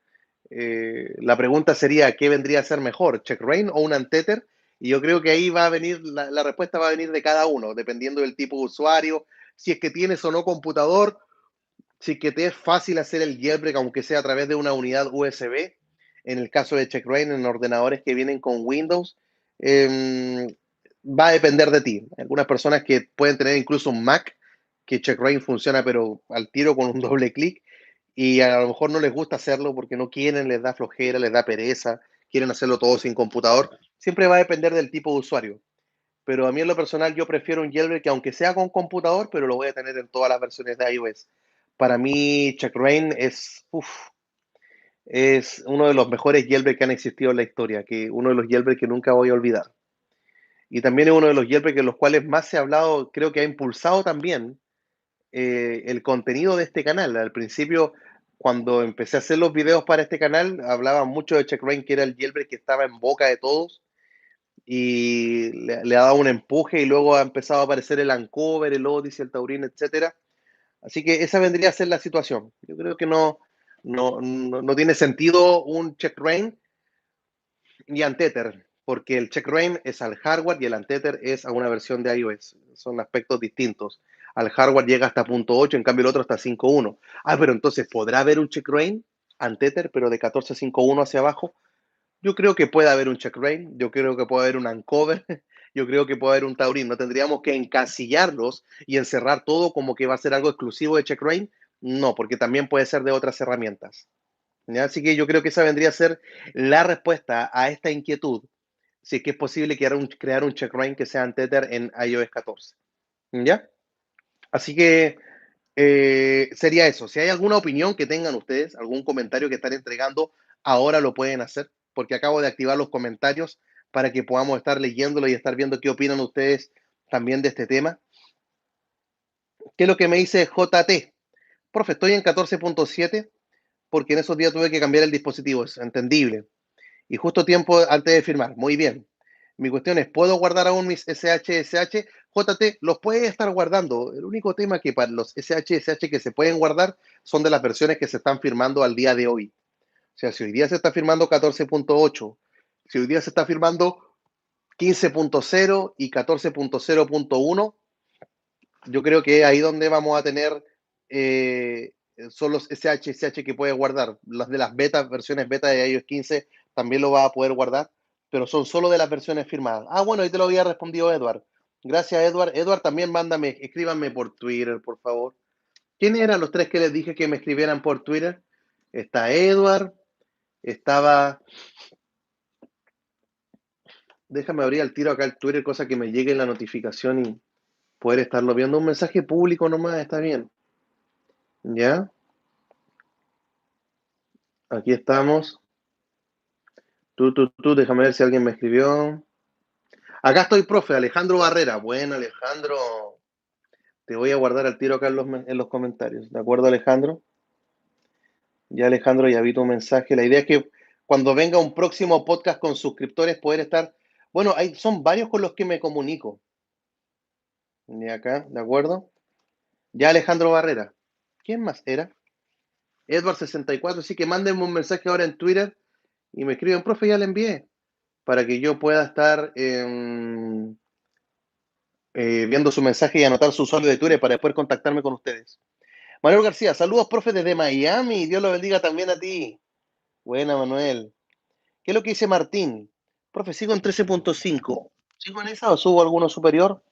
La pregunta sería, ¿qué vendría a ser mejor, checkra o un untether? Y yo creo que ahí va a venir, la respuesta va a venir de cada uno, dependiendo del tipo de usuario, si es que tienes o no computador, si es que te es fácil hacer el jailbreak, aunque sea a través de una unidad USB, en el caso de checkra en ordenadores que vienen con Windows, va a depender de ti. Algunas personas que pueden tener incluso un Mac, que checkra funciona pero al tiro con un doble clic, y a lo mejor no les gusta hacerlo porque no quieren, les da flojera, les da pereza, quieren hacerlo todo sin computador. Siempre va a depender del tipo de usuario. Pero a mí en lo personal yo prefiero un jailbreak que aunque sea con computador, pero lo voy a tener en todas las versiones de iOS. Para mí, checkra es uno de los mejores jailbreaks que han existido en la historia, que uno de los jailbreaks que nunca voy a olvidar. Y también es uno de los jailbreaks en los cuales más se ha hablado, creo que ha impulsado también el contenido de este canal. Al principio, cuando empecé a hacer los videos para este canal, hablaba mucho de checkra que era el jailbreak que estaba en boca de todos y le ha dado un empuje y luego ha empezado a aparecer el Uncover, el Odyssey, el Taurin, etcétera. Así que esa vendría a ser la situación. Yo creo que no tiene sentido un checkra y untether, porque el checkra es al hardware y el untether es a una versión de iOS. Son aspectos distintos. al hardware llega hasta 0.8, en cambio el otro hasta 5.1. Ah, pero entonces, ¿podrá haber un check rain ante Tether, pero de 14.5.1 hacia abajo? Yo creo que puede haber un check rain, yo creo que puede haber un uncover, yo creo que puede haber un taurín. No tendríamos que encasillarlos y encerrar todo como que va a ser algo exclusivo de check rain. No, porque también puede ser de otras herramientas. ¿Ya? Así que yo creo que esa vendría a ser la respuesta a esta inquietud, si es que es posible crear un check rain que sea en Tether en iOS 14. ¿Ya? Así que sería eso. Si hay alguna opinión que tengan ustedes, algún comentario que están entregando, ahora lo pueden hacer, porque acabo de activar los comentarios para que podamos estar leyéndolo y estar viendo qué opinan ustedes también de este tema. ¿Qué es lo que me dice JT? Profe, estoy en 14.7 porque en esos días tuve que cambiar el dispositivo, es entendible. Y justo tiempo antes de firmar. Muy bien. Mi cuestión es, ¿puedo guardar aún mis SHSH? JT, los puede estar guardando. El único tema es que para los SHSH que se pueden guardar son de las versiones que se están firmando al día de hoy. O sea, si hoy día se está firmando 14.8, si hoy día se está firmando 15.0 y 14.0.1, yo creo que ahí donde vamos a tener son los SHSH que puede guardar. Las de las betas, versiones beta de iOS 15 también lo va a poder guardar, pero son solo de las versiones firmadas. Ah, bueno, ahí te lo había respondido Edward. Gracias, Edward. Edward, también mándame, escríbanme por Twitter, por favor. ¿Quiénes eran los tres que les dije que me escribieran por Twitter? Está Edward, estaba... Déjame abrir al tiro acá el Twitter, cosa que me llegue la notificación y poder estarlo viendo. Un mensaje público nomás, está bien. ¿Ya? Aquí estamos. Déjame ver si alguien me escribió. Acá estoy, profe, Alejandro Barrera. Bueno, Alejandro, te voy a guardar al tiro acá en los comentarios. ¿De acuerdo, Alejandro? Ya, Alejandro, ya vi tu mensaje. La idea es que cuando venga un próximo podcast con suscriptores, poder estar. Bueno, son varios con los que me comunico. De acá, ¿de acuerdo? Ya, Alejandro Barrera. ¿Quién más era? Edward64. Así que mándenme un mensaje ahora en Twitter y me escriben, profe, ya le envié. Para que yo pueda estar viendo su mensaje y anotar su usuario de Twitter para después contactarme con ustedes. Manuel García, saludos, profe, desde Miami. Dios lo bendiga también a ti. Buena, Manuel. ¿Qué es lo que dice Martín? Profe, sigo en 13.5. ¿Sigo en esa o subo alguno superior?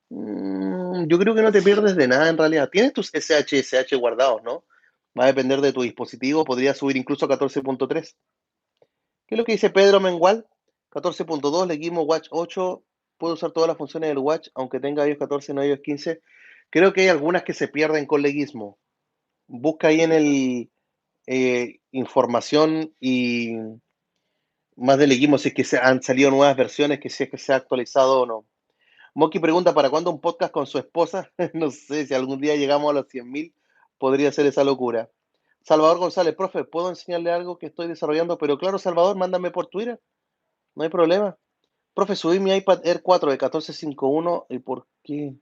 Yo creo que no te pierdes de nada en realidad. Tienes tus SHSH guardados, ¿no? Va a depender de tu dispositivo. Podría subir incluso a 14.3. ¿Qué es lo que dice Pedro Mengual? 14.2, Leguismo Watch 8. Puedo usar todas las funciones del Watch, aunque tenga iOS 14 no iOS 15. Creo que hay algunas que se pierden con Leguismo. Busca ahí en el información y más de Leguismo si es que han salido nuevas versiones, que si es que se ha actualizado o no. Moki pregunta, ¿para cuándo un podcast con su esposa? No sé, si algún día llegamos a los 100.000, podría ser esa locura. Salvador González, profe, ¿puedo enseñarle algo que estoy desarrollando? Pero claro, Salvador, mándame por Twitter, no hay problema. Profe, subí mi iPad Air 4 de 14.5.1 y ¿por qué?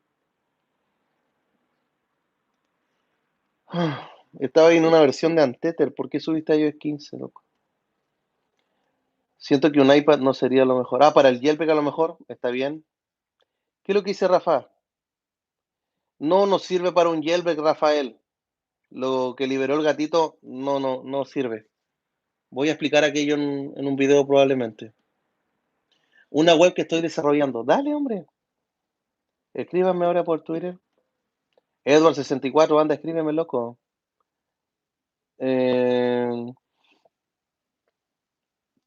Estaba ahí en una versión de Anteter. ¿Por qué subiste a iOS 15, loco? Siento que un iPad no sería lo mejor. Ah, para el Jailbreak a lo mejor. Está bien. ¿Qué es lo que dice Rafa? No nos sirve para un Jailbreak, Rafael. Lo que liberó el gatito no sirve. Voy a explicar aquello en un video probablemente. Una web que estoy desarrollando. Dale, hombre. Escríbame ahora por Twitter. Edward64, anda, escríbeme, loco. Eh,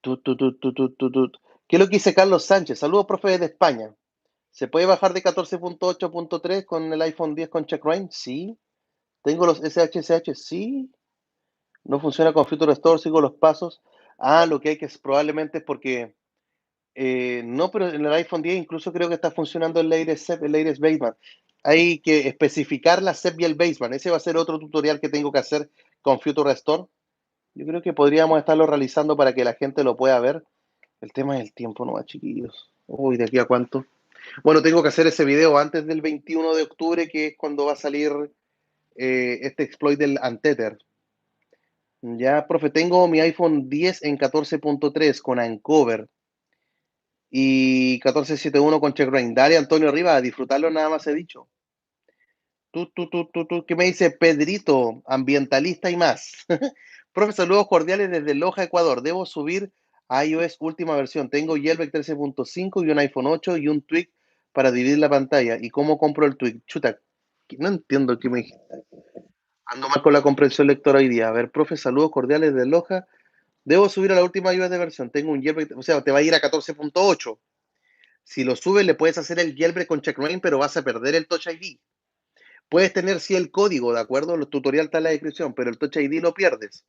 ¿Qué es lo que dice Carlos Sánchez? Saludos, profe, desde España. ¿Se puede bajar de 14.8.3 con el iPhone 10 con checkra? Sí. ¿Tengo los SHSH? Sí. ¿No funciona con Future Restore? ¿Sigo los pasos? Ah, lo que hay que es probablemente es porque... no, pero en el iPhone 10 incluso creo que está funcionando el latest SEP, el latest baseband. Hay que especificar la SEP y el baseband. Ese va a ser otro tutorial que tengo que hacer con Future Restore. Yo creo que podríamos estarlo realizando para que la gente lo pueda ver. El tema es el tiempo, ¿no, chiquillos? Uy, ¿de aquí a cuánto? Bueno, tengo que hacer ese video antes del 21 de octubre, que es cuando va a salir este exploit del Anteter. Ya, profe, tengo mi iPhone 10 en 14.3 con Uncover y 14.7.1 con checkra. Dale, Antonio, arriba, a disfrutarlo nada más he dicho. ¿Qué me dice Pedrito, ambientalista y más? Profe, saludos cordiales desde Loja, Ecuador. Debo subir a iOS última versión. Tengo Jailbreak 13.5 y un iPhone 8 y un tweak para dividir la pantalla. ¿Y cómo compro el tweak? Chuta, no entiendo qué me dijiste. Ando mal con la comprensión lectora hoy día. A ver, profe, saludos cordiales desde Loja. Debo subir a la última iOS de versión. Tengo un Jailbreak, o sea, te va a ir a 14.8. Si lo subes, le puedes hacer el Jailbreak con Checkmate, pero vas a perder el Touch ID. Puedes tener sí el código, ¿de acuerdo? El tutorial está en la descripción, pero el Touch ID lo pierdes.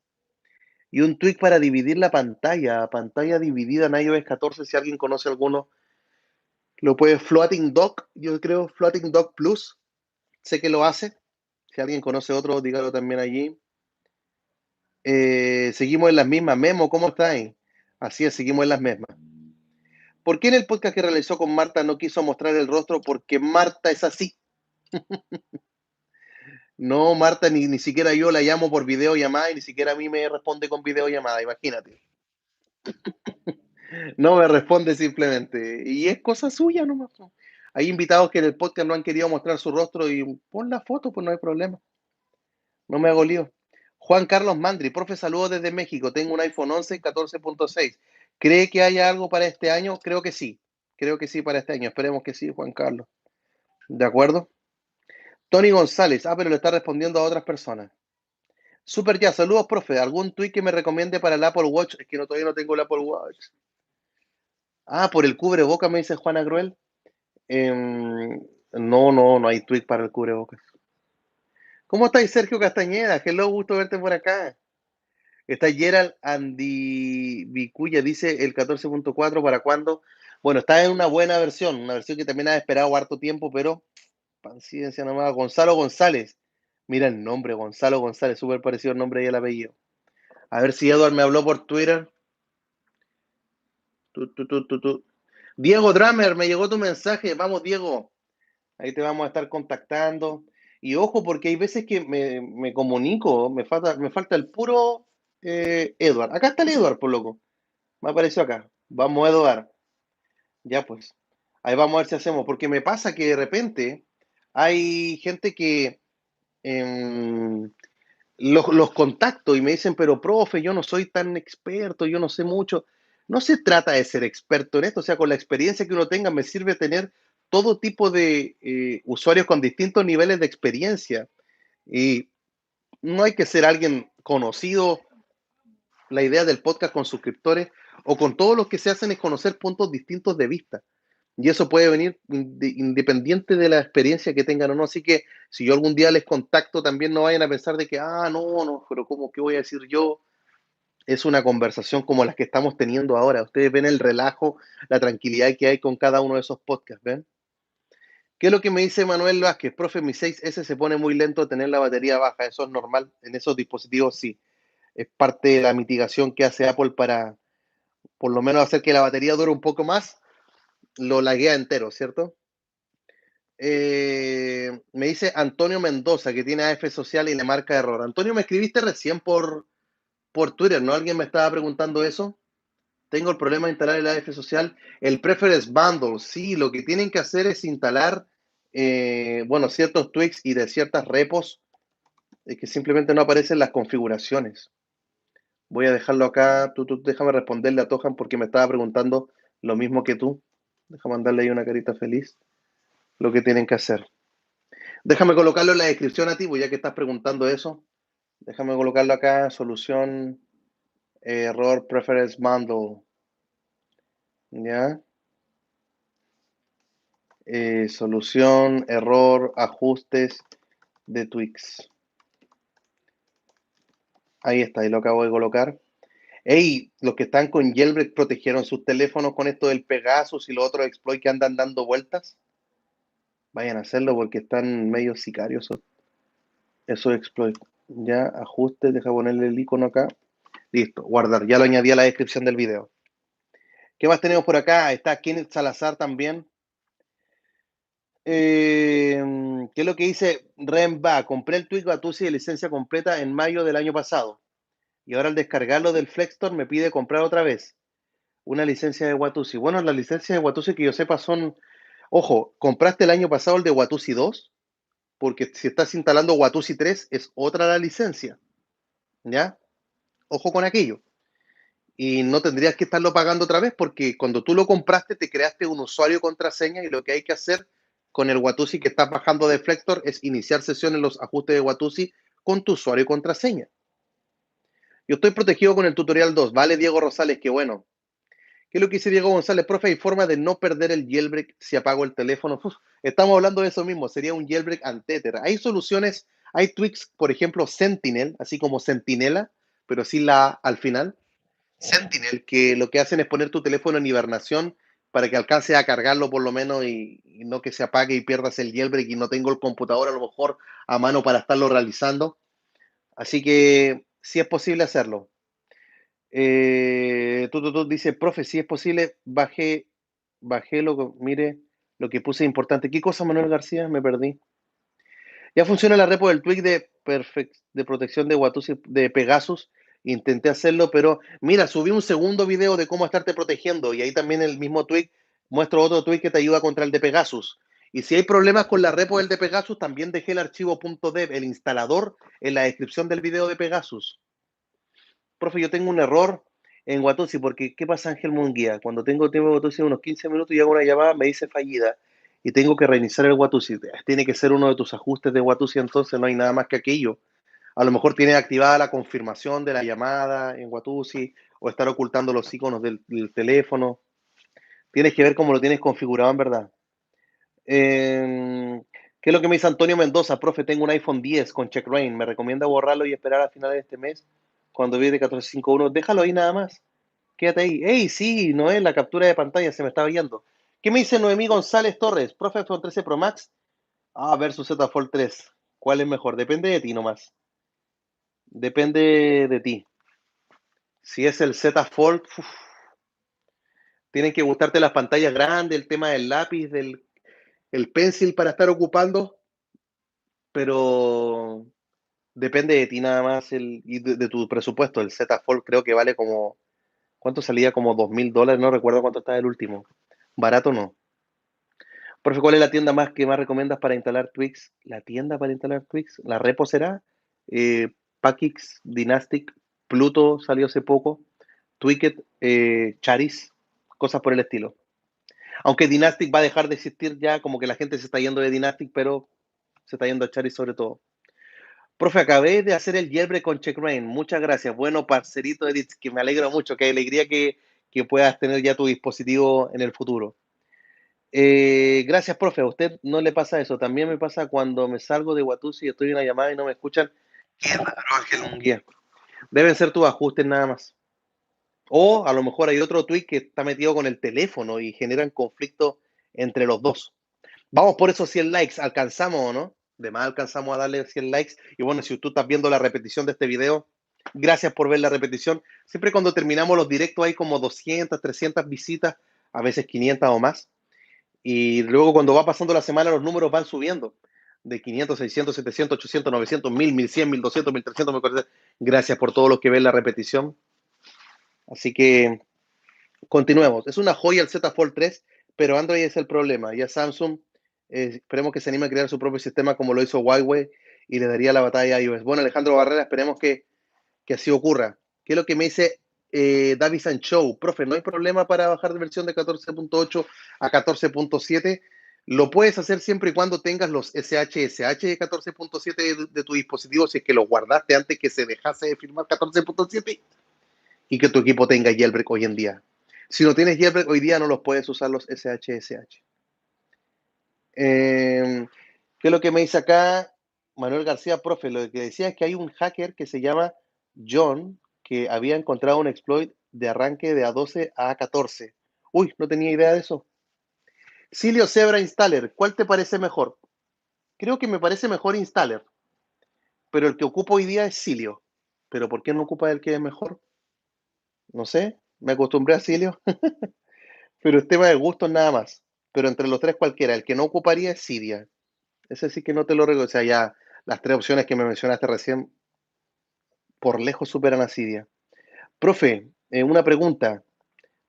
Y un tweak para dividir la pantalla dividida en iOS 14, si alguien conoce alguno, lo puede Floating Dock, yo creo Floating Dock Plus, sé que lo hace. Si alguien conoce otro, dígalo también allí. Seguimos en las mismas. Memo, ¿cómo estáis? Así es, seguimos en las mismas. ¿Por qué en el podcast que realizó con Marta no quiso mostrar el rostro? Porque Marta es así. No, Marta, ni siquiera yo la llamo por videollamada y ni siquiera a mí me responde con videollamada, imagínate. No me responde simplemente. Y es cosa suya nomás. Hay invitados que en el podcast no han querido mostrar su rostro y pon la foto, pues no hay problema. No me hago lío. Juan Carlos Mandri, profe, saludos desde México. Tengo un iPhone 11 14.6. ¿Cree que haya algo para este año? Creo que sí. Creo que sí para este año. Esperemos que sí, Juan Carlos. ¿De acuerdo? Tony González. Pero le está respondiendo a otras personas. Super ya, saludos, profe. ¿Algún tweet que me recomiende para el Apple Watch? Es que todavía no tengo el Apple Watch. Por el cubreboca, me dice Juana Gruel. No hay tweet para el cubrebocas. ¿Cómo estáis, Sergio Castañeda? Hello, gusto verte por acá. Está Gerald Andy Vicuya, dice el 14.4, ¿para cuándo? Bueno, está en una versión que también ha esperado harto tiempo, pero paciencia nomás. Gonzalo González. Mira el nombre, Gonzalo González, súper parecido el nombre y el apellido. A ver si Edward me habló por Twitter. Tu. Diego Dramer, me llegó tu mensaje. Vamos, Diego. Ahí te vamos a estar contactando. Y ojo, porque hay veces que me comunico, me falta el puro Edward. Acá está el Edward, por loco. Me apareció acá. Vamos, Edward. Ya pues. Ahí vamos a ver si hacemos. Porque me pasa que de repente hay gente que los contacto y me dicen, pero profe, yo no soy tan experto, yo no sé mucho. No se trata de ser experto en esto, o sea, con la experiencia que uno tenga, me sirve tener todo tipo de usuarios con distintos niveles de experiencia. Y no hay que ser alguien conocido. La idea del podcast con suscriptores o con todos los que se hacen es conocer puntos distintos de vista. Y eso puede venir independiente de la experiencia que tengan o no. Así que si yo algún día les contacto, también no vayan a pensar de que, no, pero ¿cómo qué voy a decir yo? Es una conversación como las que estamos teniendo ahora. Ustedes ven el relajo, la tranquilidad que hay con cada uno de esos podcasts, ¿ven? ¿Qué es lo que me dice Manuel Vázquez? Profe, mi 6S se pone muy lento a tener la batería baja. Eso es normal. En esos dispositivos sí. Es parte de la mitigación que hace Apple para, por lo menos, hacer que la batería dure un poco más. Lo laguea entero, ¿cierto? Me dice Antonio Mendoza, que tiene AF Social y le marca error. Antonio, me escribiste recién por Twitter, ¿no? Alguien me estaba preguntando eso. Tengo el problema de instalar el AF Social. El Preference Bundle, sí, lo que tienen que hacer es instalar, ciertos tweaks y de ciertas repos que simplemente no aparecen las configuraciones. Voy a dejarlo acá. Tú déjame responderle a Tojan porque me estaba preguntando lo mismo que tú. Déjame mandarle ahí una carita feliz. Lo que tienen que hacer. Déjame colocarlo en la descripción a ti, pues ya que estás preguntando eso. Déjame colocarlo acá, solución, error, preference bundle. ¿Ya? Solución, error, ajustes de Twix. Ahí está, ahí lo acabo de colocar. Hey, los que están con Jailbreak protegieron sus teléfonos con esto del Pegasus y los otros exploits que andan dando vueltas. Vayan a hacerlo porque están medio sicarios esos exploits. Ya, ajustes, deja ponerle el icono acá. Listo, guardar. Ya lo añadí a la descripción del video. ¿Qué más tenemos por acá? Está Kenneth Salazar también. ¿Qué es lo que dice Remba? Compré el Twig Batusi de licencia completa en mayo del año pasado. Y ahora al descargarlo del Flexstore me pide comprar otra vez una licencia de Watusi. Bueno, las licencias de Watusi que yo sepa son... Ojo, ¿compraste el año pasado el de Watusi 2? porque si estás instalando Watusi 3 es otra la licencia, ¿ya? Ojo con aquello. Y no tendrías que estarlo pagando otra vez porque cuando tú lo compraste te creaste un usuario y contraseña y lo que hay que hacer con el Watusi que estás bajando de Flector es iniciar sesión en los ajustes de Watusi con tu usuario y contraseña. Yo estoy protegido con el tutorial 2, ¿vale, Diego Rosales? Qué bueno. ¿Qué es lo que dice Diego González? Profe, ¿hay forma de no perder el jailbreak si apago el teléfono? Uf, estamos hablando de eso mismo, sería un jailbreak antether. Hay soluciones, hay tweaks, por ejemplo, Sentinel, así como Centinela, pero sin la A al final. Sentinel, que lo que hacen es poner tu teléfono en hibernación para que alcance a cargarlo por lo menos y no que se apague y pierdas el jailbreak y no tengo el computador a lo mejor a mano para estarlo realizando. Así que sí es posible hacerlo. Dice, profe, si es posible, bajé mire, lo que puse importante. ¿Qué cosa, Manuel García? Me perdí. Ya funciona la repo del tweak de protección de Watusi de Pegasus. Intenté hacerlo, pero mira, subí un segundo video de cómo estarte protegiendo y ahí también el mismo tweak muestro otro tweak que te ayuda contra el de Pegasus. Y si hay problemas con la repo del de Pegasus, también dejé el archivo .dev, el instalador, en la descripción del video de Pegasus. Profe, yo tengo un error en Watusi, porque ¿qué pasa, Ángel Munguía? Cuando tengo tiempo de Watusi unos 15 minutos y hago una llamada, me dice fallida y tengo que reiniciar el Watusi. Tiene que ser uno de tus ajustes de Watusi, entonces no hay nada más que aquello. A lo mejor tiene activada la confirmación de la llamada en Watusi o estar ocultando los iconos del teléfono. Tienes que ver cómo lo tienes configurado en verdad. ¿Qué es lo que me dice Antonio Mendoza? Profe, tengo un iPhone 10 con CheckRain. ¿Me recomienda borrarlo y esperar a finales de este mes? Cuando vi de 1451, déjalo ahí nada más. Quédate ahí. ¡Ey, sí! Noé, la captura de pantalla se me estaba viendo. ¿Qué me dice Noemí González Torres? Profe, iPhone 13 Pro Max. Versus Z Fold 3. ¿Cuál es mejor? Depende de ti nomás. Depende de ti. Si es el Z Fold, tienen que gustarte las pantallas grandes, el tema del lápiz, del el pencil para estar ocupando, pero depende de ti nada más y de tu presupuesto. El Z Fold creo que vale como, ¿cuánto salía? Como $2000, no recuerdo cuánto está el último. Barato no. Profe, ¿cuál es la tienda más que más recomiendas para instalar Twix? ¿La tienda para instalar Twix? ¿La repo será? Packix, Dynastic, Pluto salió hace poco, Twicket, Charis, cosas por el estilo. Aunque Dynastic va a dejar de existir ya, como que la gente se está yendo de Dynastic, pero se está yendo a Charis sobre todo. Profe, acabé de hacer el jailbreak con CheckRain. Muchas gracias. Bueno, parcerito Edith, que me alegro mucho. Qué alegría que puedas tener ya tu dispositivo en el futuro. Gracias, profe. A usted no le pasa eso. También me pasa cuando me salgo de Watusi y estoy en una llamada y no me escuchan. Qué raro, Ángel Munguía. Deben ser tus ajustes nada más. O a lo mejor hay otro tweet que está metido con el teléfono y generan conflicto entre los dos. Vamos por esos 100 likes. ¿Alcanzamos o no? De más alcanzamos a darle 100 likes. Y bueno, si tú estás viendo la repetición de este video, gracias por ver la repetición. Siempre cuando terminamos los directos hay como 200, 300 visitas, a veces 500 o más. Y luego cuando va pasando la semana los números van subiendo. De 500, 600, 700, 800, 900, 1000, 1100, 1200, 1300, 1400. Gracias por todos los que ven la repetición. Así que continuemos. Es una joya el Z Fold 3, pero Android es el problema. Ya Samsung, esperemos que se anime a crear su propio sistema como lo hizo Huawei y le daría la batalla a iOS. Bueno, Alejandro Barrera, esperemos que así ocurra. ¿Qué es lo que me dice David Sancho? Profe, ¿no hay problema para bajar de versión de 14.8 a 14.7? Lo puedes hacer siempre y cuando tengas los SHSH de 14.7 de tu dispositivo, si es que los guardaste antes que se dejase de firmar 14.7 y que tu equipo tenga jailbreak hoy en día. Si no tienes jailbreak hoy día, no los puedes usar los SHSH. ¿Qué es lo que me dice acá Manuel García, profe? Lo que decía es que hay un hacker que se llama John que había encontrado un exploit de arranque de A12 a A14. Uy, no tenía idea de eso. Silio Zebra Installer, ¿cuál te parece mejor? Creo que me parece mejor Installer, pero el que ocupo hoy día es Silio. ¿Pero por qué no ocupa el que es mejor? No sé, me acostumbré a Silio, pero es tema de gustos nada más. Pero entre los tres cualquiera, el que no ocuparía es Cydia. Ese sí que no te lo recuerdo. O sea, ya las tres opciones que me mencionaste recién, por lejos superan a Cydia. Profe, una pregunta.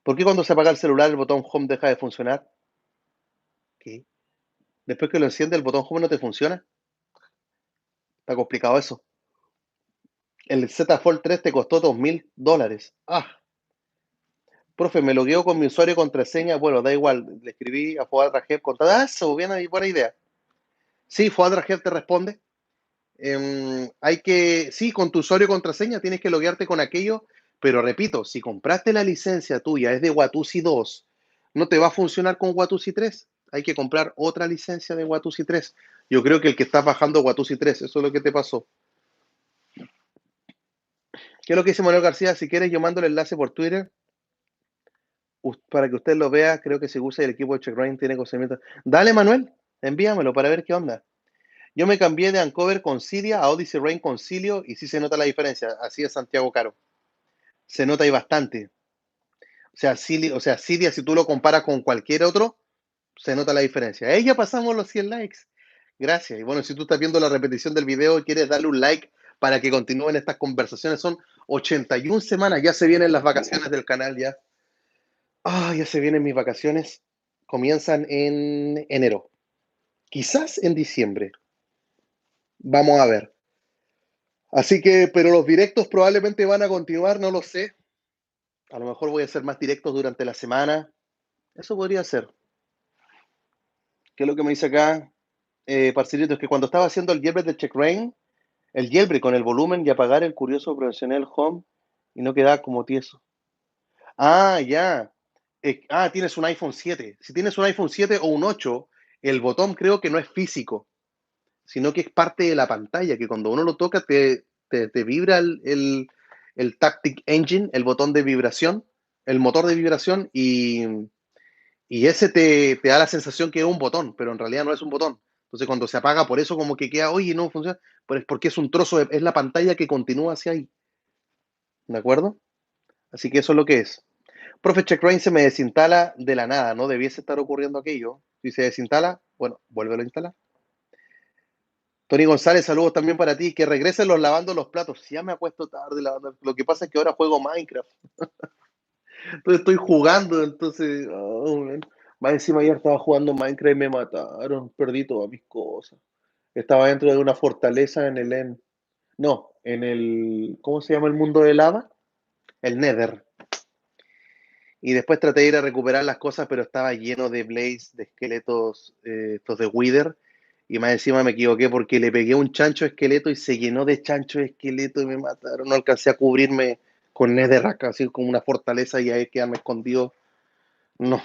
¿Por qué cuando se apaga el celular el botón home deja de funcionar? ¿Qué? Después que lo enciende el botón home no te funciona. Está complicado eso. El Z Fold 3 te costó $2.000. Ah, profe, me logueo con mi usuario y contraseña. Bueno, da igual. Le escribí a Fuad Rajeb con todo eso. Bien ahí, buena idea. Sí, Fuad Rajeb te responde. Sí, con tu usuario y contraseña tienes que loguearte con aquello, pero repito, si compraste la licencia tuya, es de Watusi 2, no te va a funcionar con Watusi 3. Hay que comprar otra licencia de Watusi 3. Yo creo que el que está bajando Watusi 3, eso es lo que te pasó. ¿Qué es lo que dice Manuel García? Si quieres, yo mando el enlace por Twitter para que usted lo vea. Creo que si usa el equipo de CheckRain tiene conocimiento. Dale, Manuel, envíamelo para ver qué onda. Yo me cambié de Ancover con Cilia a Odyssey Rain con Cilio y sí se nota la diferencia. Así es, Santiago Caro. Se nota ahí bastante. Cilia, si tú lo comparas con cualquier otro, se nota la diferencia. Ahí ya pasamos los 100 likes. Gracias. Y bueno, si tú estás viendo la repetición del video y quieres darle un like para que continúen estas conversaciones, son 81 semanas. Ya se vienen las vacaciones del canal, ya. Ya se vienen mis vacaciones. Comienzan en enero. Quizás en diciembre. Vamos a ver. Así que, pero los directos probablemente van a continuar, no lo sé. A lo mejor voy a hacer más directos durante la semana. Eso podría ser. ¿Qué es lo que me dice acá? Parcerito, es que cuando estaba haciendo el jailbreak del CheckRain, el jailbreak con el volumen y apagar el curioso profesional home y no quedaba como tieso. Ya. Tienes un iPhone 7. Si tienes un iPhone 7 o un 8, el botón creo que no es físico, sino que es parte de la pantalla, que cuando uno lo toca te vibra el Taptic Engine, el botón de vibración, el motor de vibración, y ese te da la sensación que es un botón, pero en realidad no es un botón. Entonces cuando se apaga, por eso como que queda, oye, no funciona, pero es porque es un trozo, es la pantalla que continúa hacia ahí. ¿De acuerdo? Así que eso es lo que es. Profe, CheckRain se me desinstala de la nada, no debiese estar ocurriendo aquello. Si se desinstala, bueno, vuélvelo a instalar. Tony González, saludos también para ti. Que regresen los lavando los platos. Ya me acuesto tarde lavando. Lo que pasa es que ahora juego Minecraft. Entonces estoy jugando, entonces. Más encima ayer estaba jugando Minecraft y me mataron. Perdí todas mis cosas. Estaba dentro de una fortaleza en el No, en el. ¿Cómo se llama el mundo de lava? El Nether. Y después traté de ir a recuperar las cosas, pero estaba lleno de blaze, de esqueletos, estos de Wither. Y más encima me equivoqué porque le pegué un chancho esqueleto y se llenó de chancho esqueleto y me mataron. No alcancé a cubrirme con Netherrack, así como una fortaleza y ahí quedarme escondido. No,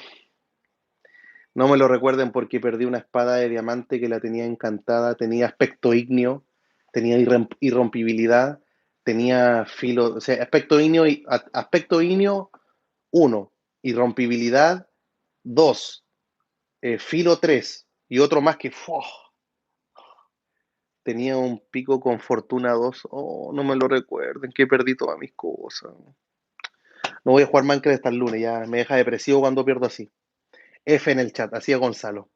no me lo recuerden porque perdí una espada de diamante que la tenía encantada, tenía aspecto ígneo, tenía irrompibilidad, tenía filo, o sea, aspecto ígneo 1, irrompibilidad 2, filo 3 y otro más que tenía un pico con fortuna 2. Oh, no me lo recuerden, que perdí todas mis cosas. No voy a jugar Minecraft hasta el lunes, ya me deja depresivo cuando pierdo así. F en el chat, así a Gonzalo.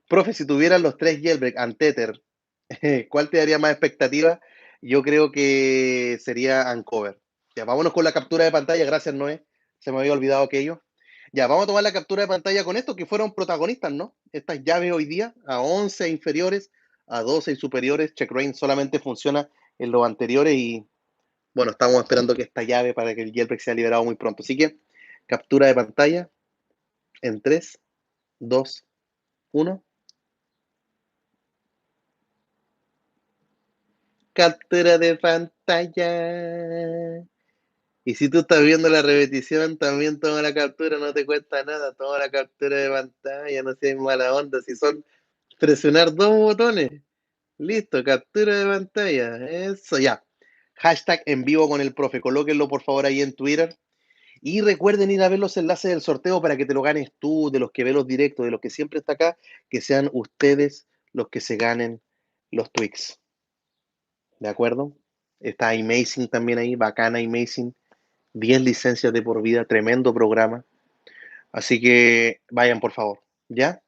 Profe, si tuvieran los tres jailbreak Untether, ¿cuál te daría más expectativa? Yo creo que sería Uncover. Ya, vámonos con la captura de pantalla. Gracias, Noé. Se me había olvidado aquello. Ya, vamos a tomar la captura de pantalla con estos que fueron protagonistas, ¿no? Estas llaves hoy día, a 11 inferiores, a 12 y superiores. CheckRain solamente funciona en los anteriores y, bueno, estamos esperando que esta llave para que el jailbreak sea liberado muy pronto. Así que, captura de pantalla en 3, 2, 1. Captura de pantalla. Y si tú estás viendo la repetición, también toma la captura, no te cuesta nada, toma la captura de pantalla, no seas mala onda, si son presionar dos botones. Listo, captura de pantalla, eso ya. Hashtag en vivo con el profe, colóquenlo por favor ahí en Twitter. Y recuerden ir a ver los enlaces del sorteo para que te lo ganes tú, de los que ve los directos, de los que siempre está acá, que sean ustedes los que se ganen los Twix. ¿De acuerdo? Está Amazing también ahí, bacana Amazing. 10 licencias de por vida, tremendo programa. Así que vayan, por favor, ¿ya?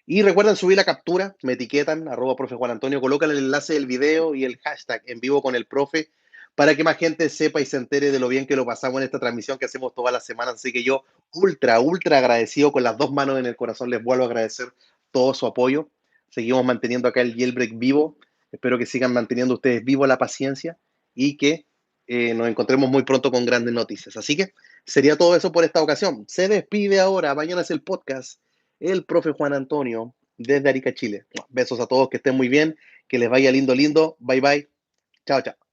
Y recuerden subir la captura, me etiquetan, @profe Juan Antonio, colocan el enlace del video y el hashtag en vivo con el profe para que más gente sepa y se entere de lo bien que lo pasamos en esta transmisión que hacemos todas las semanas. Así que yo, ultra agradecido, con las dos manos en el corazón, les vuelvo a agradecer todo su apoyo. Seguimos manteniendo acá el jailbreak vivo Espero que sigan manteniendo ustedes vivo la paciencia y que nos encontremos muy pronto con grandes noticias. Así que sería todo eso por esta ocasión. Se despide ahora, mañana es el podcast, el profe Juan Antonio desde Arica, Chile. Besos a todos, que estén muy bien, que les vaya lindo, lindo. Bye bye. Chao, chao.